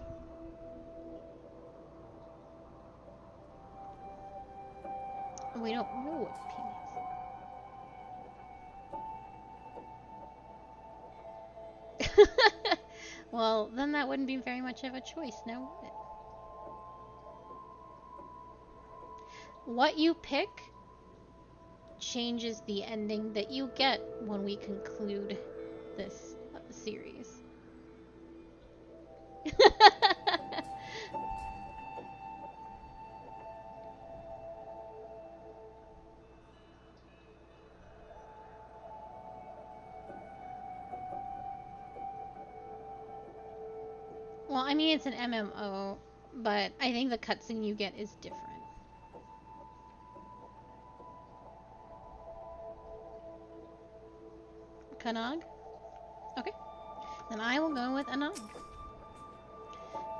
We don't know what P means. Well, then that wouldn't be very much of a choice, now would it? What you pick changes the ending that you get when we conclude this series. Well, I mean, it's an MMO, but I think the cutscene you get is different. Kanog? Okay. Then I will go with Anog.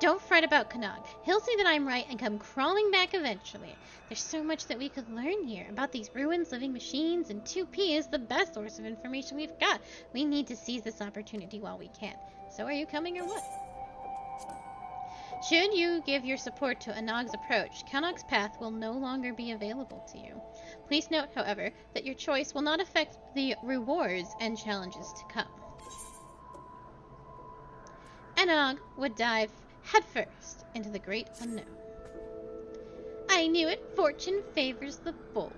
Don't fret about Kanog. He'll see that I'm right and come crawling back eventually. There's so much that we could learn here about these ruins, living machines, and 2P is the best source of information we've got. We need to seize this opportunity while we can. So are you coming or what? Should you give your support to Anog's approach, Kanog's path will no longer be available to you. Please note, however, that your choice will not affect the rewards and challenges to come. Anog would dive headfirst into the great unknown. I knew it. Fortune favors the bold.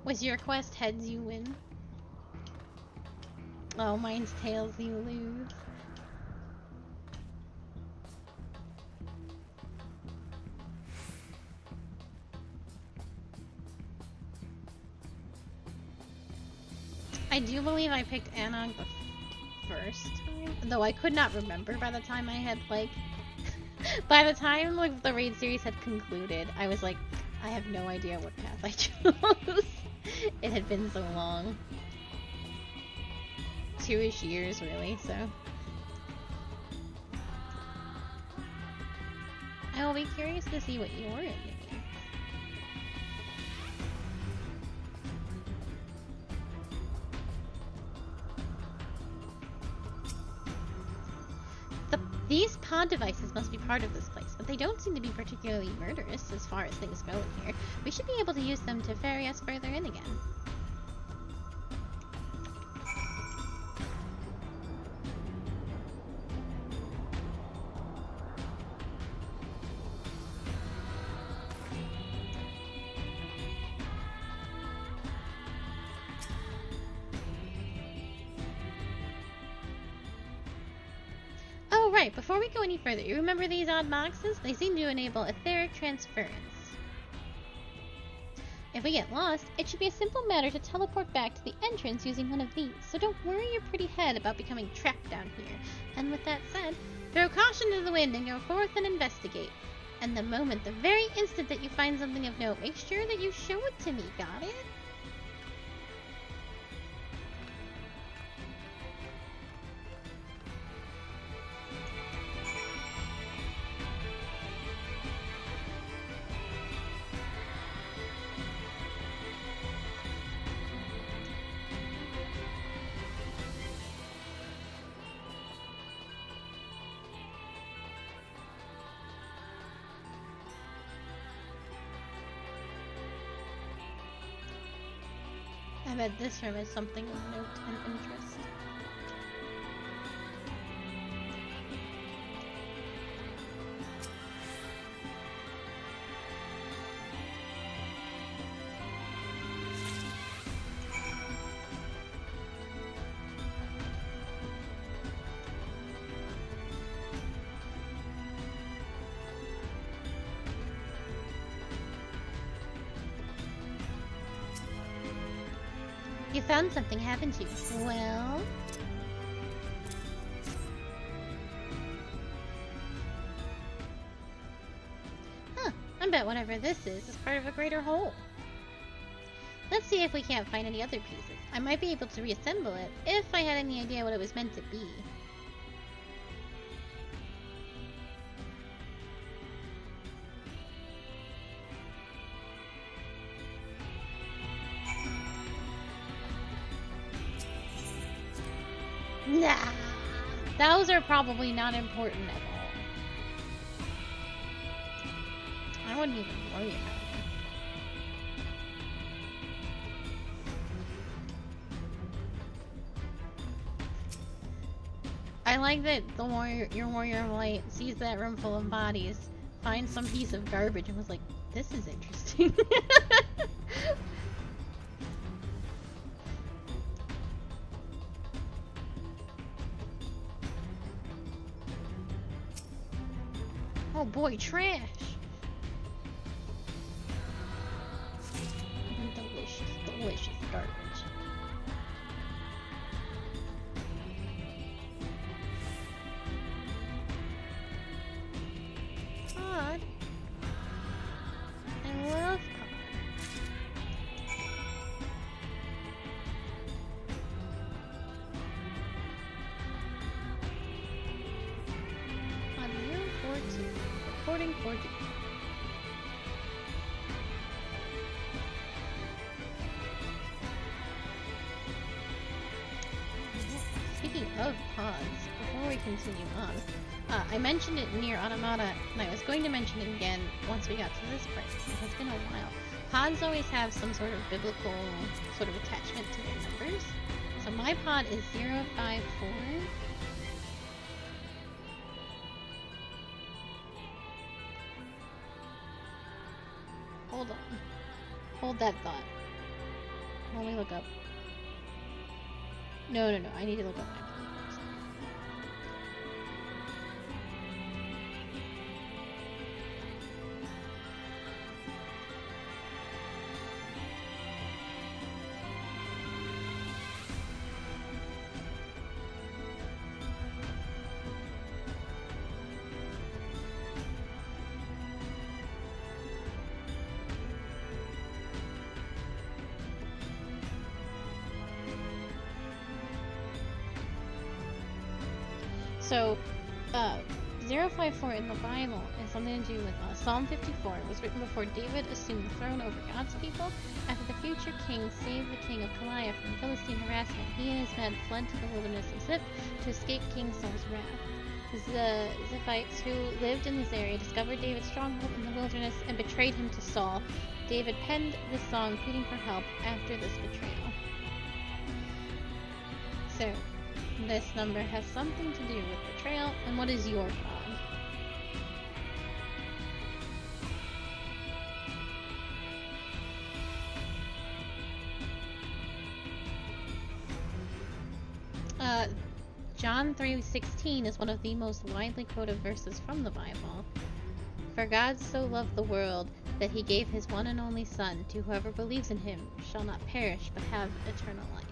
Was your quest heads, you win? Oh, mine's tails, you lose. I do believe I picked Anog the first time. Though I could not remember by the time I had, like... by the time, like, the raid series had concluded, I was like, I have no idea what path I chose. It had been so long. 2-ish years, really, so... I will be curious to see what you're in. These pod devices must be part of this place, but they don't seem to be particularly murderous as far as things go in here. We should be able to use them to ferry us further in again. Before we go any further, you remember these odd boxes? They seem to enable etheric transference. If we get lost, it should be a simple matter to teleport back to the entrance using one of these, so don't worry your pretty head about becoming trapped down here. And with that said, throw caution to the wind and go forth and investigate. And the very instant that you find something of note, make sure that you show it to me, got it? I bet this room is something of note and interest. You found something, haven't you? Well... Huh, I bet whatever this is part of a greater whole. Let's see if we can't find any other pieces. I might be able to reassemble it, if I had any idea what it was meant to be. Nah, those are probably not important at all. I wouldn't even worry about them. I like that your warrior of light sees that room full of bodies, finds some piece of garbage, and was like, "This is interesting." Oh boy, trash! Delicious, delicious garbage. Pod. I love pod. Pod 042. Recording 40. Speaking of pods, before we continue on, I mentioned it in NieR Automata, and I was going to mention it again once we got to this part, because it's been a while. Pods always have some sort of biblical sort of attachment to their numbers. So my pod is 054. Hold on. Hold that thought. Let me look up. No, I need to look up my pod first. So, 054 in the Bible has something to do with Psalm 54. It was written before David assumed the throne over God's people. After the future king saved the king of Goliath from Philistine harassment, he and his men fled to the wilderness of Ziph to escape King Saul's wrath. The Ziphites who lived in this area discovered David's stronghold in the wilderness and betrayed him to Saul. David penned this song pleading for help after this betrayal. So, this number has something to do with betrayal, and what is your pod? John 3:16 is one of the most widely quoted verses from the Bible. For God so loved the world that he gave his one and only Son, to whoever believes in him shall not perish but have eternal life.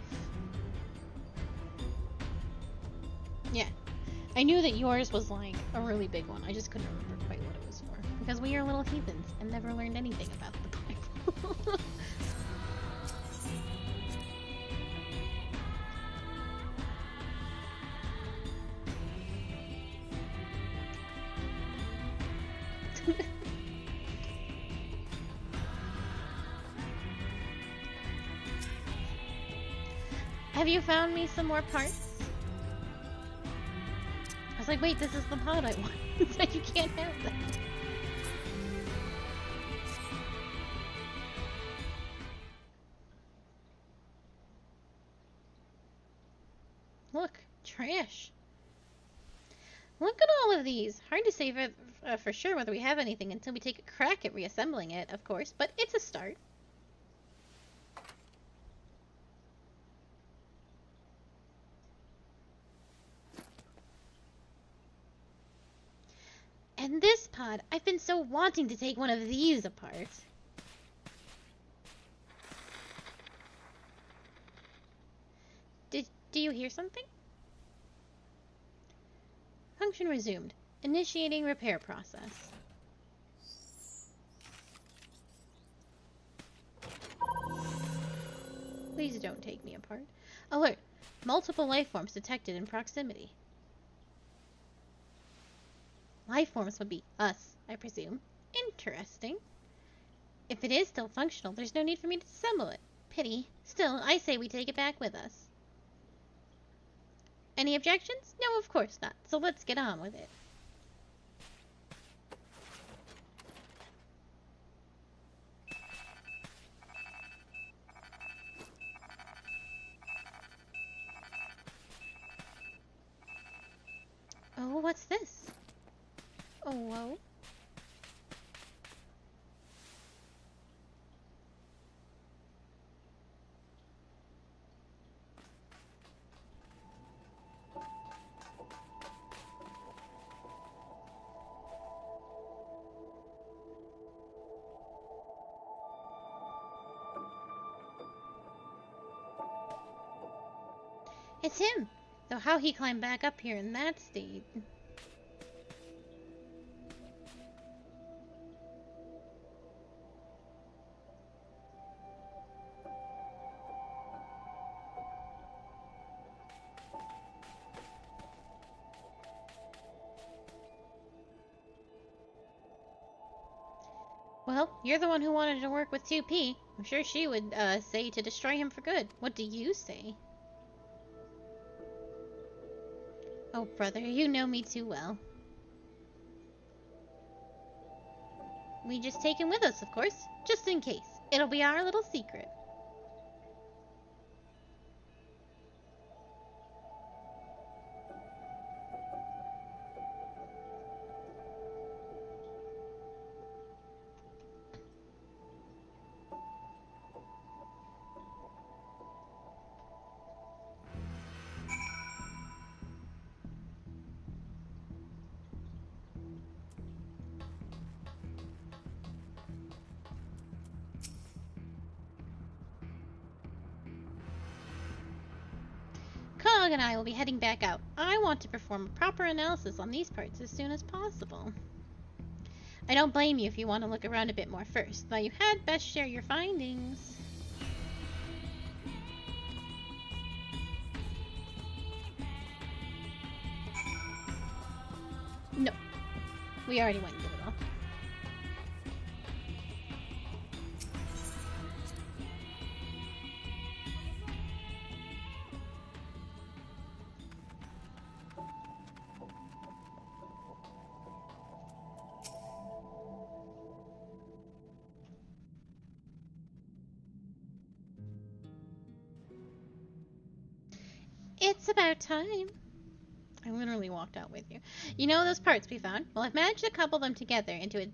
Yeah, I knew that yours was like a really big one. I just couldn't remember quite what it was for. Because we are little heathens and never learned anything about the Bible. Have you found me some more parts? I was like, wait, this is the pod I want. It's like, you can't have that. Look, trash. Look at all of these. Hard to say for sure whether we have anything until we take a crack at reassembling it, of course, but it's a start. And this pod, I've been so wanting to take one of these apart. Do you hear something? Function resumed. Initiating repair process. Please don't take me apart. Alert. Multiple life forms detected in proximity. Life forms would be us, I presume. Interesting. If it is still functional, there's no need for me to disassemble it. Pity. Still, I say we take it back with us. Any objections? No, of course not. So let's get on with it. Oh, what's this? Oh, whoa. It's him! Though how he climbed back up here in that state. Well, you're the one who wanted to work with 2P. I'm sure she would say to destroy him for good. What do you say? Oh, brother, you know me too well. We just take him with us, of course, just in case. It'll be our little secret. Cog and I will be heading back out. I want to perform a proper analysis on these parts as soon as possible. I don't blame you if you want to look around a bit more first, though you had best share your findings. No. We already went and did it all. It's about time. I literally walked out with you. You know those parts we found? Well, I've managed to couple them together into a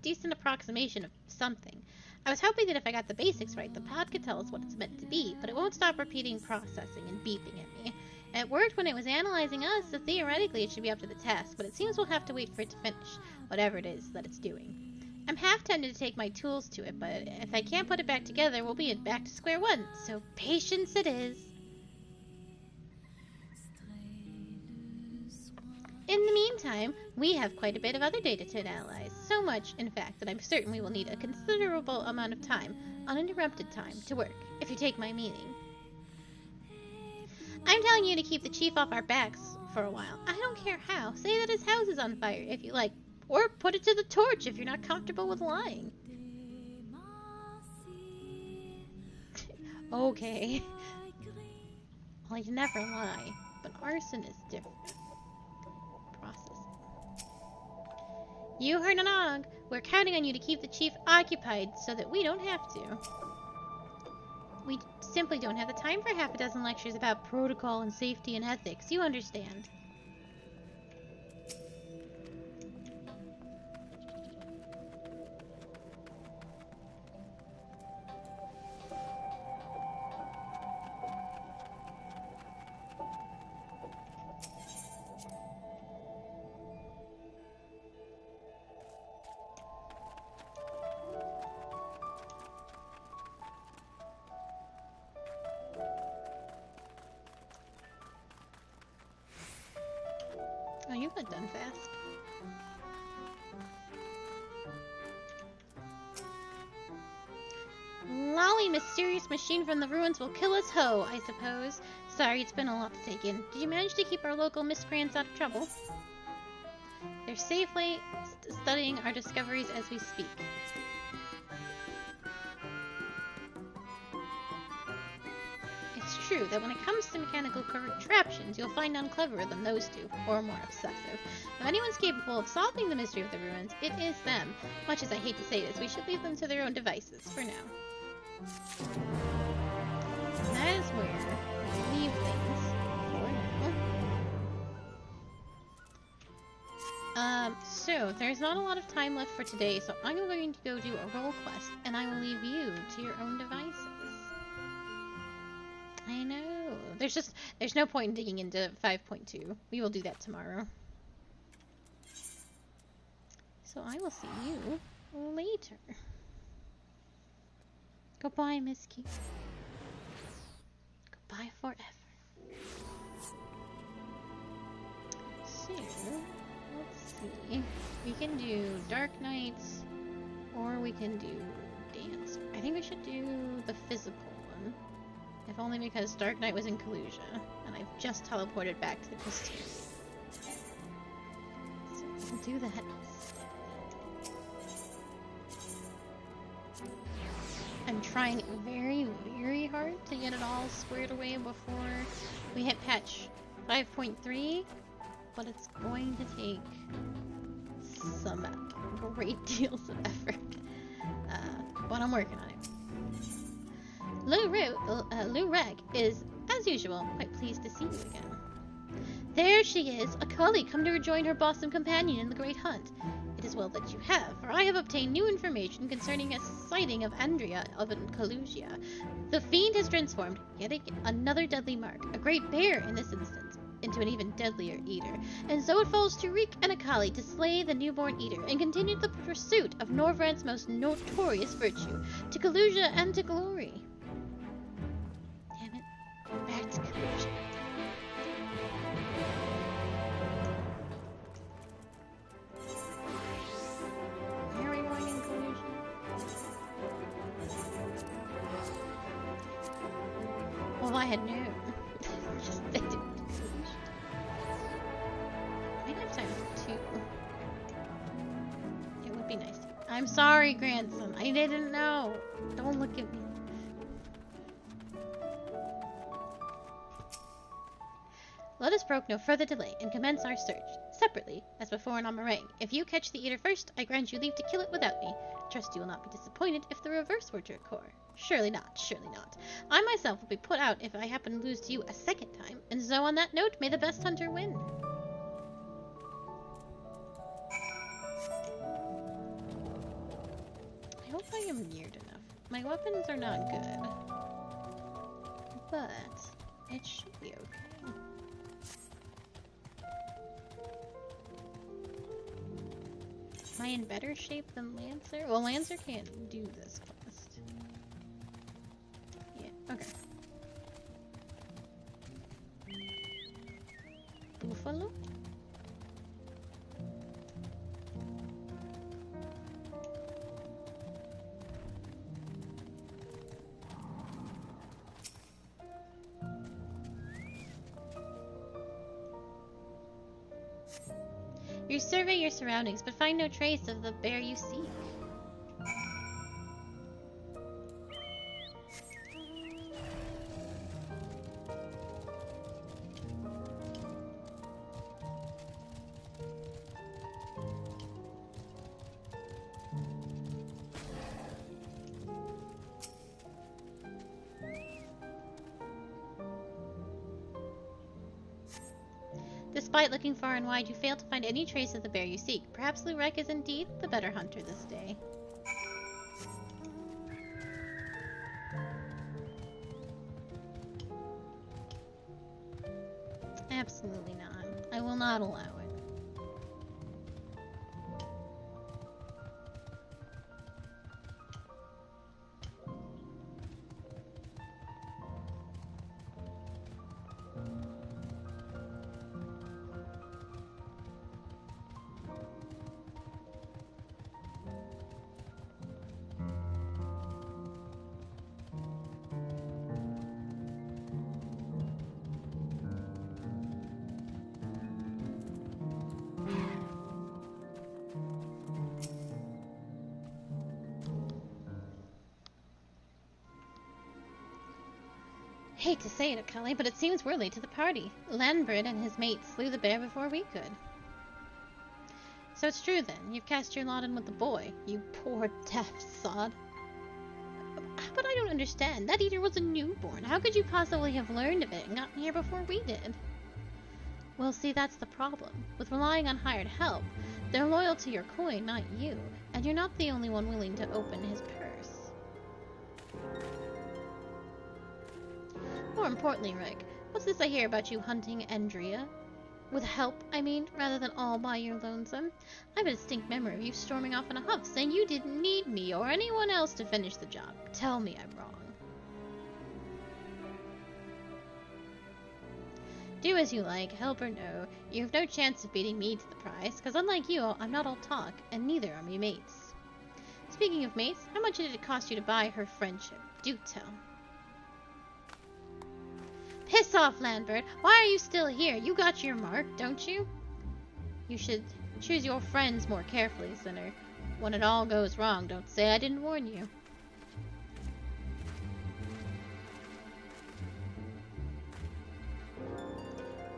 decent approximation of something. I was hoping that if I got the basics right, the pod could tell us what it's meant to be, but it won't stop repeating processing and beeping at me. It worked when it was analyzing us, so theoretically it should be up to the task, but it seems we'll have to wait for it to finish, whatever it is that it's doing. I'm half tempted to take my tools to it, but if I can't put it back together, we'll be back to square one, so patience it is. In the meantime, we have quite a bit of other data to analyze. So much, in fact, that I'm certain we will need a considerable amount of time, uninterrupted time, to work, if you take my meaning. I'm telling you to keep the chief off our backs for a while. I don't care how. Say that his house is on fire, if you like. Or put it to the torch if you're not comfortable with lying. Okay. Well, I never lie, but arson is different. You heard Nog. We're counting on you to keep the chief occupied so that we don't have to. We simply don't have the time for half a dozen lectures about protocol and safety and ethics. You understand. Oh, you got done fast. Lolly, mysterious machine from the ruins will kill us ho, I suppose. Sorry, it's been a lot to take in. Did you manage to keep our local miscreants out of trouble? They're safely studying our discoveries as we speak. It's true that when it comes to mechanical contraptions, you'll find none cleverer than those two, or more obsessive. If anyone's capable of solving the mystery of the ruins, it is them. Much as I hate to say this, we should leave them to their own devices, for now. That is where we leave things, for now. So, there's not a lot of time left for today, so I'm going to go do a role quest, and I will leave you to your own devices. I know. There's no point in digging into 5.2. We will do that tomorrow. So I will see you later. Goodbye, Miss Q. Goodbye forever. So, let's see. We can do Dark Knights, or we can do Dance. I think we should do the physical one. If only because Dark Knight was in Kalusia, and I've just teleported back to the Castile. So we'll do that instead. I'm trying very, very hard to get it all squared away before we hit patch 5.3, but it's going to take some great deals of effort. But I'm working on it. Lou Reg is, as usual, quite pleased to see you again. There she is, a colleague come to rejoin her boss and companion in the Great Hunt. It is well that you have, for I have obtained new information concerning a sighting of Andrea of Kalusia. The fiend has transformed yet another deadly mark, a great bear in this instance, into an even deadlier eater. And so it falls to Reek and Akali to slay the newborn eater and continue the pursuit of Norvrant's most notorious virtue, to Kalusia and to glory. Damn it. Back to Kalusia. Where are we going in Kalusia? Well, if I had known. Just they didn't. Might have times 2. It would be nice. I'm sorry, grandson. I didn't know. Don't look at me. Let us brook no further delay and commence our search. Separately, as before in our meringue. If you catch the eater first, I grant you leave to kill it without me. Trust you will not be disappointed if the reverse were to occur. Surely not, surely not. I myself will be put out if I happen to lose to you a second time, and so on that note, may the best hunter win. I hope I am geared enough. My weapons are not good, but it should be okay. Am I in better shape than Lancer? Well, Lancer can't do this quest. Yeah, okay. Buffalo? You survey your surroundings, but find no trace of the bear you seek. Despite looking far and wide, you fail to find any trace of the bear you seek. Perhaps Lurek is indeed the better hunter this day. Absolutely not. I will not allow it. Hate to say it, Akali, but it seems we're late to the party. Lanbrid and his mates slew the bear before we could. So it's true then, you've cast your lot in with the boy, you poor deaf sod. But I don't understand, that eater was a newborn. How could you possibly have learned of it and gotten here before we did? Well, see, that's the problem. With relying on hired help, they're loyal to your coin, not you. And you're not the only one willing to open his purse. More importantly, Rick, what's this I hear about you hunting Andrea? With help, I mean, rather than all by your lonesome. I have a distinct memory of you storming off in a huff, saying you didn't need me or anyone else to finish the job. Tell me I'm wrong. Do as you like, help or no. You have no chance of beating me to the prize, because unlike you, I'm not all talk, and neither are me mates. Speaking of mates, how much did it cost you to buy her friendship? Do tell. Piss off, Landbird. Why are you still here? You got your mark, don't you? You should choose your friends more carefully, Sinner. When it all goes wrong, don't say I didn't warn you.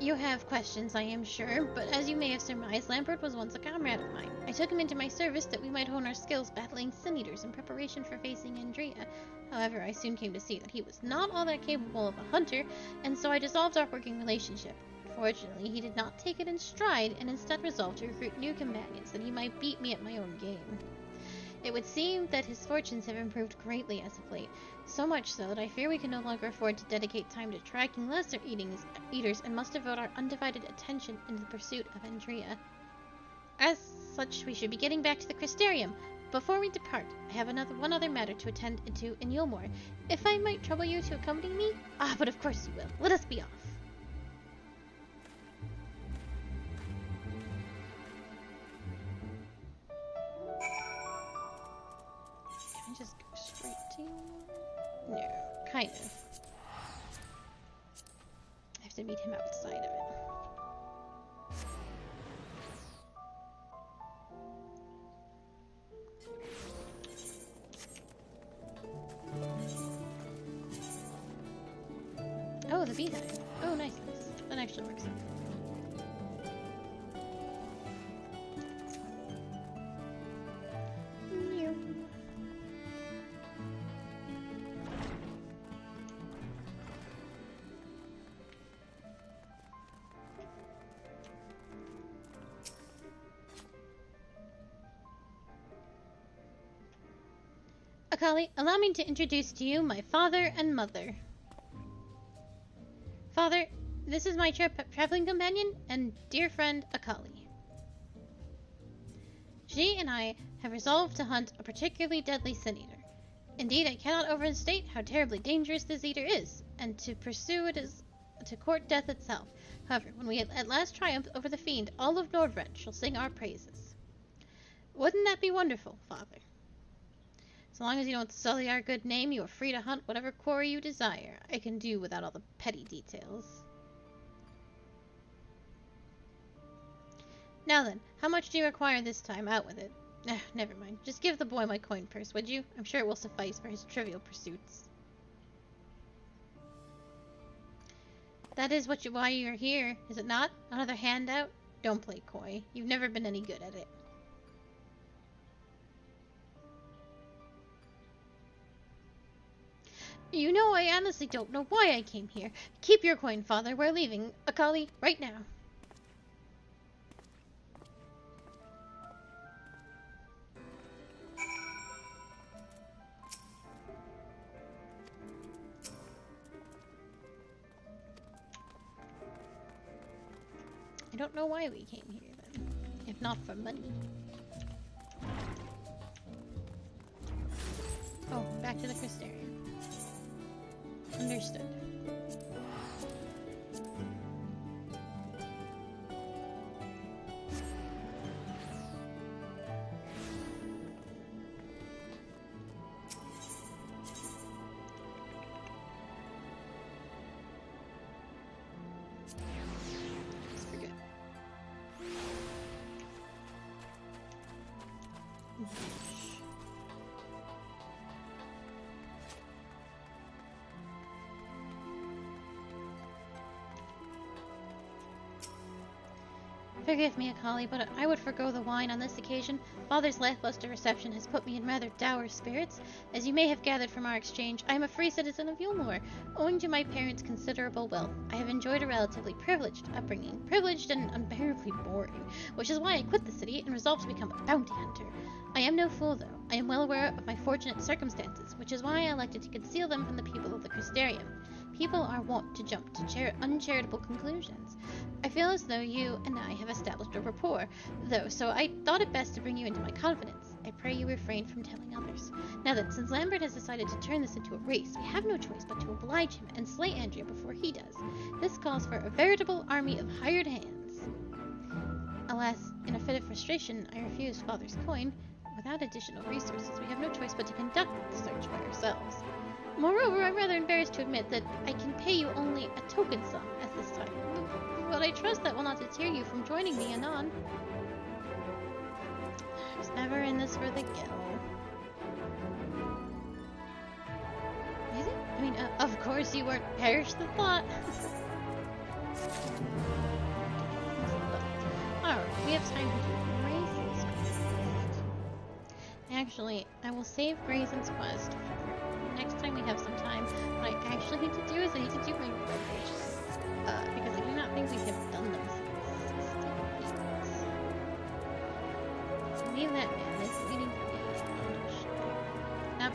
You have questions, I am sure, but as you may have surmised, Lambert was once a comrade of mine. I took him into my service that we might hone our skills battling sin-eaters in preparation for facing Andrea. However, I soon came to see that he was not all that capable of a hunter, and so I dissolved our working relationship. Fortunately, he did not take it in stride, and instead resolved to recruit new companions that he might beat me at my own game. It would seem that his fortunes have improved greatly as of late, so much so that I fear we can no longer afford to dedicate time to tracking lesser eaters and must devote our undivided attention in the pursuit of Andrea. As such, we should be getting back to the Crystarium. Before we depart, I have one other matter to attend to in Yulmore. If I might trouble you to accompany me? Ah, but of course you will. Let us be off. Can I just go straight to you? No, kind of. I have to meet him outside of it. beehive. Oh, nice, nice. That actually works out. Akali, allow me to introduce to you my father and mother. Father, this is my traveling companion and dear friend, Akali. She and I have resolved to hunt a particularly deadly sin eater. Indeed, I cannot overstate how terribly dangerous this eater is, and to pursue it is to court death itself. However, when we at last triumph over the fiend, all of Nordred shall sing our praises. Wouldn't that be wonderful, Father? So long as you don't sully our good name, you are free to hunt whatever quarry you desire. I can do without all the petty details. Now then, how much do you require this time? Out with it. Never mind. Just give the boy my coin purse, would you? I'm sure it will suffice for his trivial pursuits. That is why you're here, is it not? Another handout? Don't play coy. You've never been any good at it. You know, I honestly don't know why I came here. Keep your coin, Father. We're leaving, Akali, right now. I don't know why we came here, then. If not for money. Oh, back to the Crystarium. Understood. Let's forget. Forgive me, Akali, but I would forgo the wine on this occasion. Father's lackluster reception has put me in rather dour spirits. As you may have gathered from our exchange, I am a free citizen of Yulnor. Owing to my parents' considerable wealth, I have enjoyed a relatively privileged upbringing. Privileged and unbearably boring, which is why I quit the city and resolved to become a bounty hunter. I am no fool, though. I am well aware of my fortunate circumstances, which is why I elected to conceal them from the people of the Crystarium. People are wont to jump to uncharitable conclusions. I feel as though you and I have established a rapport, though, so I thought it best to bring you into my confidence. I pray you refrain from telling others. Now then, since Lambert has decided to turn this into a race, we have no choice but to oblige him and slay Andrea before he does. This calls for a veritable army of hired hands. Alas, in a fit of frustration, I refused Father's coin. Without additional resources, we have no choice but to conduct the search by ourselves. Moreover, I'm rather embarrassed to admit that I can pay you only a token sum at this time, but I trust that will not deter you from joining me anon. I was never in this for the gill. Is it? I mean, of course you weren't. Perish the thought. Alright, we have time to do Grayson's quest. Actually, I will save Grayson's quest for next time we have some time. What I actually need to do is I need to do my revelations. Because I do not think we have done them since 68. Leave that man is waiting for me. Now,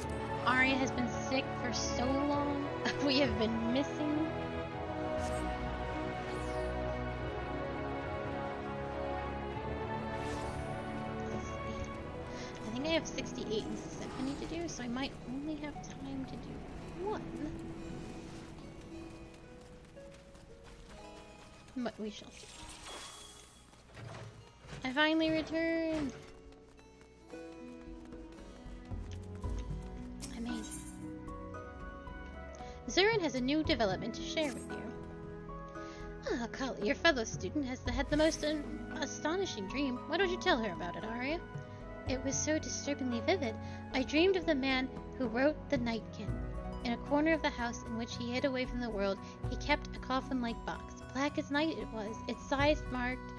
aRe has been sick for so long. We have been missing. I think I have 68 in Symphony to do, so I might only have time to do one. But we shall see. I finally returned! Amazing. Zurin has a new development to share with you. Ah, Kali, your fellow student has had the most astonishing dream. Why don't you tell her about it, aRe? It was so disturbingly vivid. I dreamed of the man who wrote the Nightkin. In a corner of the house in which he hid away from the world, he kept a coffin-like box. Black as night it was, its sides marked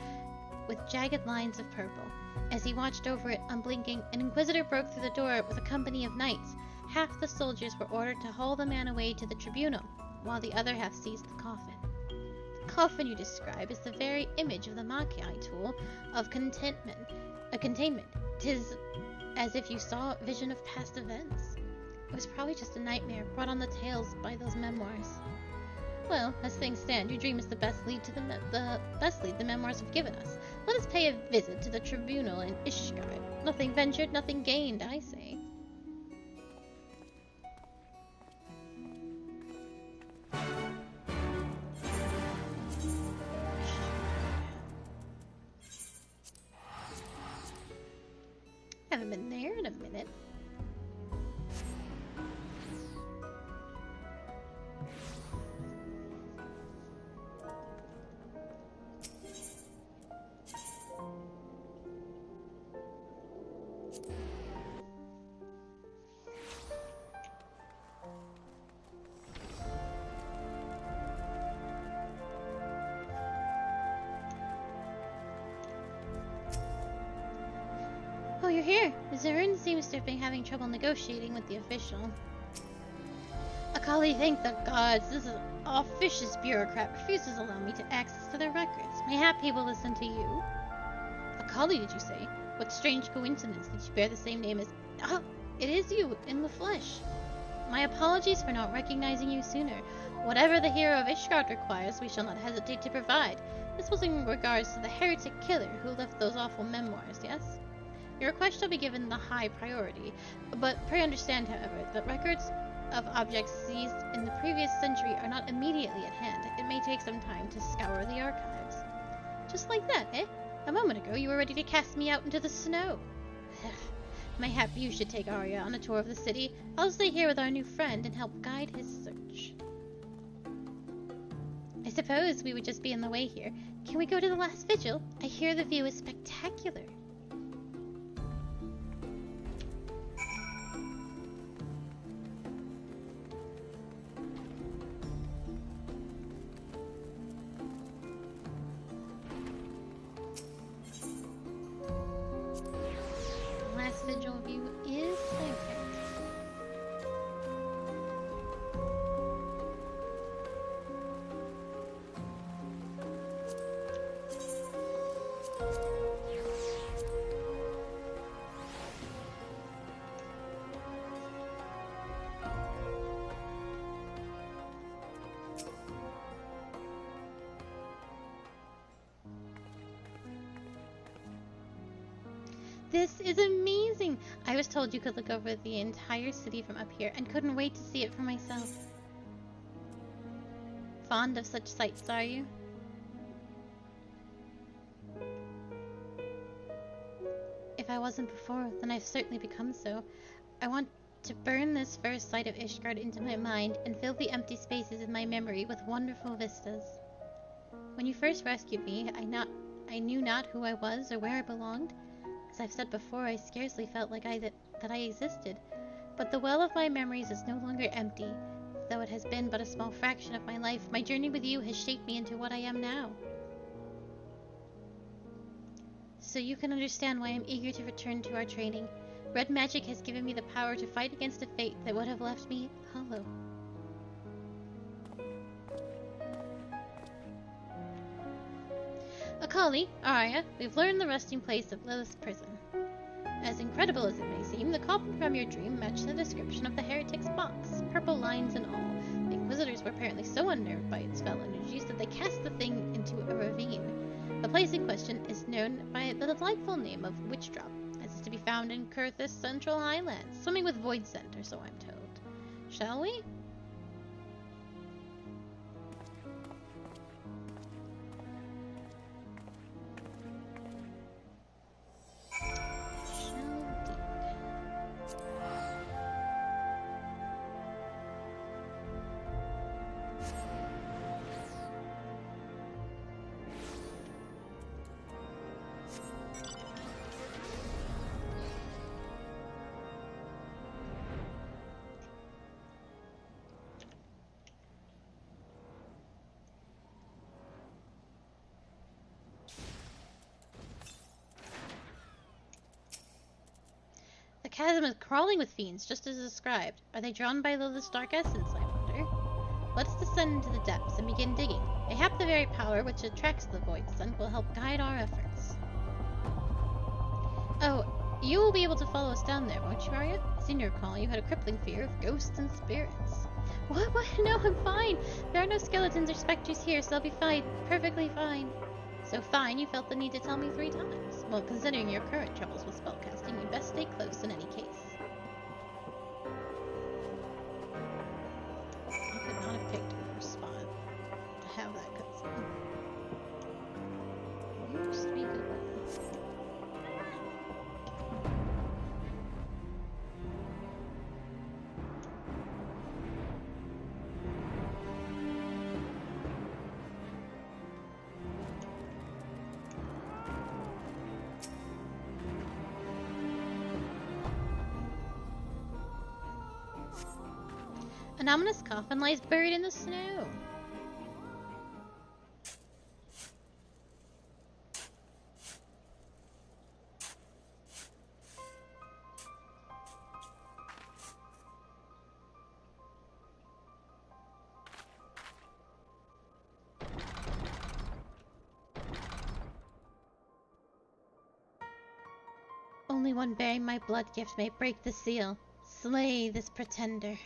with jagged lines of purple. As he watched over it, unblinking, an inquisitor broke through the door with a company of knights. Half the soldiers were ordered to haul the man away to the tribunal, while the other half seized the coffin. The coffin you describe is the very image of the Machiai tool of containment. 'Tis as if you saw a vision of past events. It was probably just a nightmare brought on the tales by those memoirs. Well, as things stand, your dream is the best lead the memoirs have given us. Let us pay a visit to the tribunal in Ishgard. Nothing ventured, nothing gained, I say. Haven't been there in a minute. Oh, you're here. Zerun seems to have been having trouble negotiating with the official. Akali, thank the gods. This officious bureaucrat refuses to allow me to access to their records. Mayhap he will listen to you. Akali, did you say? What strange coincidence that you bear the same name as... Oh, it is you, in the flesh. My apologies for not recognizing you sooner. Whatever the hero of Ishgard requires, we shall not hesitate to provide. This was in regards to the heretic killer who left those awful memoirs, yes? Your request shall be given the high priority, but pray understand, however, that records of objects seized in the previous century are not immediately at hand. It may take some time to scour the archives. Just like that, eh? A moment ago you were ready to cast me out into the snow. Mayhap you should take Arya on a tour of the city. I'll stay here with our new friend and help guide his search. I suppose we would just be in the way here. Can we go to the last vigil? I hear the view is spectacular. Vigil view is perfect. This is amazing! I was told you could look over the entire city from up here and couldn't wait to see it for myself. Fond of such sights, are you? If I wasn't before, then I've certainly become so. I want to burn this first sight of Ishgard into my mind and fill the empty spaces in my memory with wonderful vistas. When you first rescued me, I knew not who I was or where I belonged. As I've said before, I scarcely felt like that I existed. But the well of my memories is no longer empty. Though it has been but a small fraction of my life, my journey with you has shaped me into what I am now. So you can understand why I'm eager to return to our training. Red magic has given me the power to fight against a fate that would have left me hollow. Akali, Arya, we've learned the resting place of Lilith's prison. As incredible as it may seem, the coffin from your dream matched the description of the heretic's box, purple lines and all. The Inquisitors were apparently so unnerved by its foul energies that they cast the thing into a ravine. The place in question is known by the delightful name of Witchdrop, as is to be found in Kurthis Central Highlands, swimming with void scent, or so I'm told. Shall we? chasm is crawling with fiends, just as described. Are they drawn by Lilith's dark essence, I wonder? Let's descend into the depths and begin digging. Mayhap the very power which attracts the Void Sun will help guide our efforts. Oh, you will be able to follow us down there, won't you, Arya? I seem to recall you had a crippling fear of ghosts and spirits. What? No, I'm fine. There are no skeletons or specters here, so I'll be fine. Perfectly fine. So fine, you felt the need to tell me 3 times. Well, considering your current troubles with spellcasting, you'd best stay close in any case. I could not have picked a worse spot to have that cutscene. Used to be good. An ominous coffin lies buried in the snow. Only one bearing my blood gift may break the seal. Slay this pretender.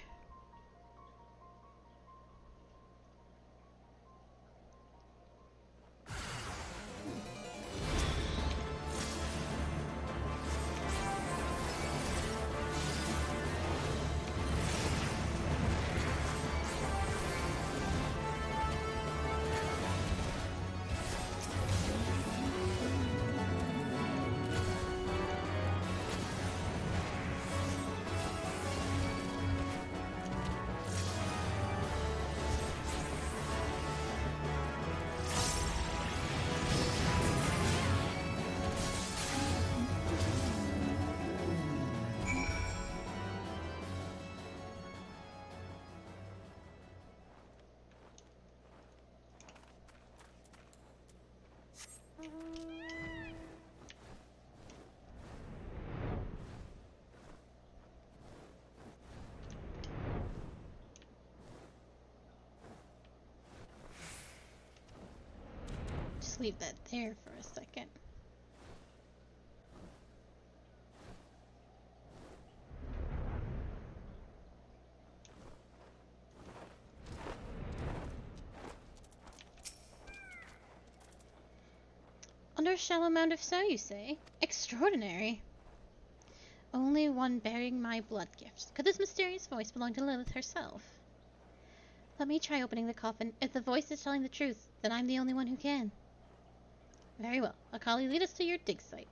Just leave that there for a second. Under a shallow mound of snow, you say? Extraordinary. Only one bearing my blood gift. Could this mysterious voice belong to Lilith herself? Let me try opening the coffin. If the voice is telling the truth, then I'm the only one who can. Very well. Akali, lead us to your dig site.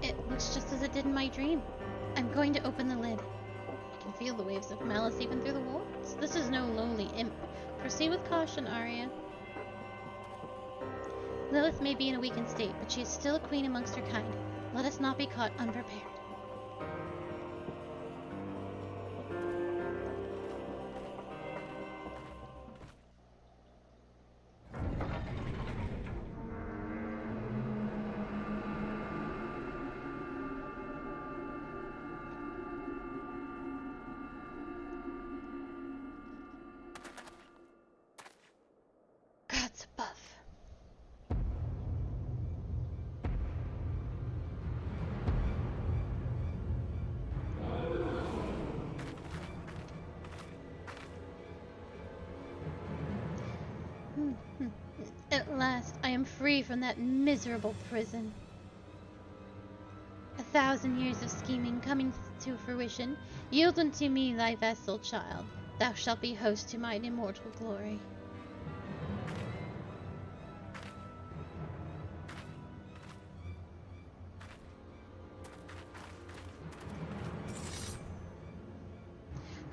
It looks just as it did in my dream. I'm going to open the lid. I can feel the waves of malice even through the walls. This is no lowly imp. Proceed with caution, Arya. Lilith may be in a weakened state, but she is still a queen amongst her kind. Let us not be caught unprepared. God's above. At last, I am free from that miserable prison. 1,000 years of scheming coming to fruition. Yield unto me thy vessel, child. Thou shalt be host to mine immortal glory.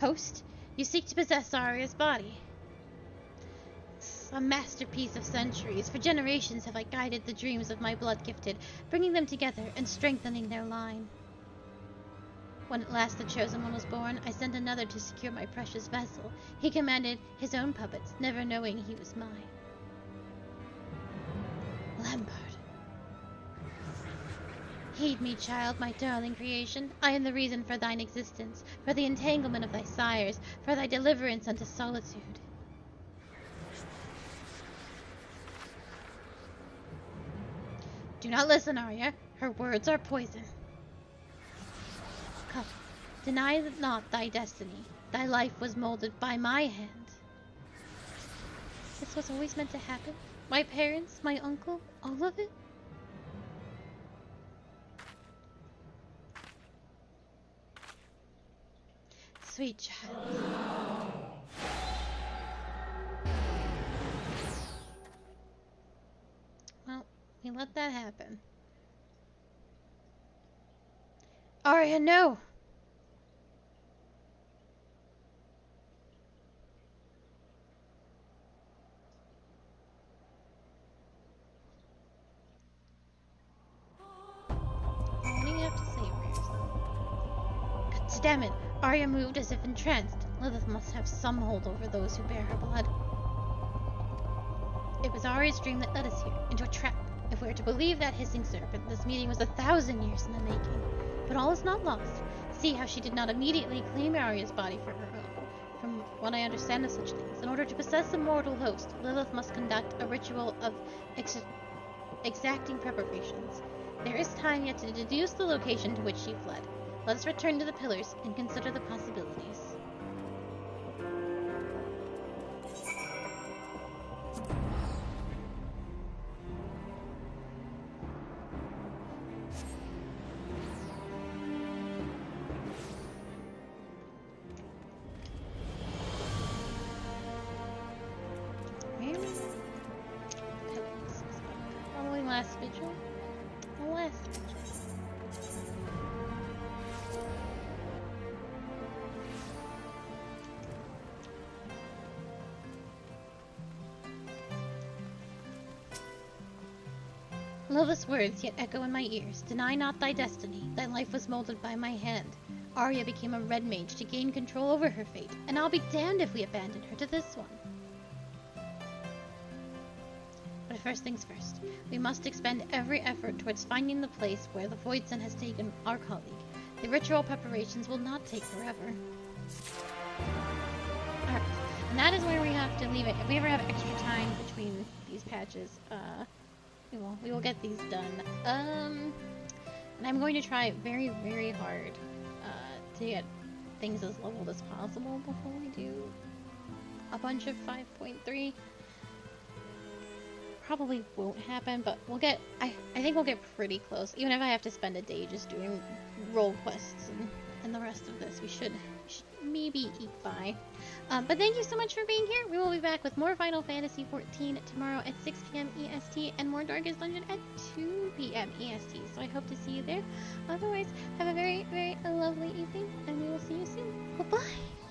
Host, you seek to possess Arya's body. Yes, a masterpiece of centuries. For generations have I guided the dreams of my blood-gifted, bringing them together and strengthening their line. When at last the chosen one was born, I sent another to secure my precious vessel. He commanded his own puppets, never knowing he was mine. Lampard. Heed me, child, my darling creation. I am the reason for thine existence, for the entanglement of thy sires, for thy deliverance unto solitude. Do not listen, aRe. Her words are poison. Come, deny not thy destiny. Thy life was molded by my hand. This was always meant to happen? My parents, my uncle, all of it? Sweet child. Well, we let that happen. aRe, no! What do you have to say, Rare? God damn it! aRe moved as if entranced. Lilith must have some hold over those who bear her blood. It was aRe's dream that led us here, into a trap. If we are to believe that hissing serpent, this meeting was 1,000 years in the making. But all is not lost. See how she did not immediately claim aRe's body for her own. From what I understand of such things, in order to possess a mortal host, Lilith must conduct a ritual of exacting preparations. There is time yet to deduce the location to which she fled. Let us return to the pillars and consider the possibilities. Probably last vigil. The last vigil. Lilith's words yet echo in my ears. Deny not thy destiny. Thy life was molded by my hand. aRe became a red mage to gain control over her fate, and I'll be damned if we abandon her to this one. But first things first, we must expend every effort towards finding the place where the Voidson has taken our colleague. The ritual preparations will not take forever. Alright, and that is where we have to leave it. If we ever have extra time between these patches, we will get these done. And I'm going to try very, very hard to get things as leveled as possible before we do a bunch of 5.3. Probably won't happen, but we'll get, I think we'll get pretty close. Even if I have to spend a day just doing role quests and the rest of this, we should maybe eke by. But thank you so much for being here. We will be back with more Final Fantasy XIV tomorrow at 6 p.m. EST and more Darkest Dungeon at 2 p.m. EST. So I hope to see you there. Otherwise, have a very, very lovely evening, and we will see you soon. Bye-bye!